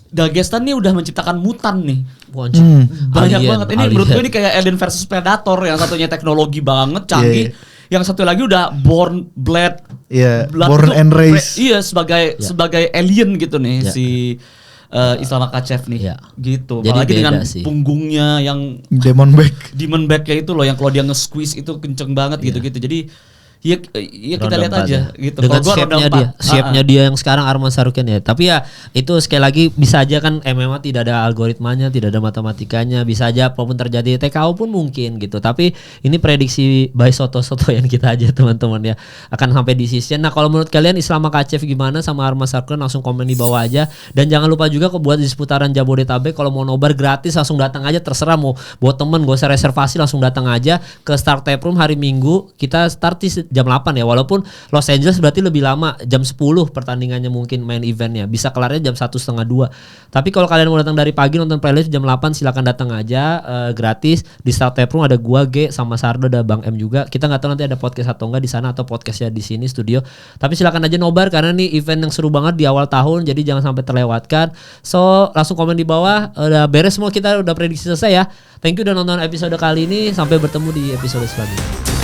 Dagestan nih udah menciptakan mutan nih. Banyak banget. Ini menurut gue ini kayak Alien versus Predator, yang satunya teknologi banget, canggih. Yang satu lagi udah born blood and race. Sebagai alien gitu nih si Islam Makhachev nih. Gitu. Apalagi dengan punggungnya yang demon back-nya itu loh, yang kalau dia nge-squeeze itu kenceng banget gitu-gitu. Jadi ya kita lihat aja gitu. Dengan shape-nya dia yang sekarang Arman Tsarukyan ya. Tapi ya itu sekali lagi bisa aja kan, MMA tidak ada algoritmanya, tidak ada matematikanya, bisa aja apapun terjadi, TKO pun mungkin gitu. Tapi ini prediksi by soto-sotoyan kita aja teman-teman ya, akan sampai decision. Nah kalau menurut kalian Islam Makhachev gimana sama Arman Tsarukyan, langsung komen di bawah aja. Dan jangan lupa juga buat di seputaran Jabodetabek, kalau mau nobar gratis langsung datang aja, terserah mau buat temen, gak usah reservasi, langsung datang aja ke Start Tap Room hari Minggu. Kita start jam 8 ya. Walaupun Los Angeles berarti lebih lama, jam 10 pertandingannya mungkin main eventnya. Bisa kelarnya jam 1:30 2. Tapi kalau kalian mau datang dari pagi nonton playlist jam 8 silakan datang aja, gratis. Di Start Tap Room ada gua G sama Sardo, ada Bang M juga. Kita nggak tahu nanti ada podcast atau enggak di sana atau podcastnya di sini studio. Tapi silakan aja nobar karena nih event yang seru banget di awal tahun, jadi jangan sampai terlewatkan. So langsung komen di bawah. Udah beres semua, kita udah prediksi selesai ya. Thank you udah nonton episode kali ini. Sampai bertemu di episode selanjutnya.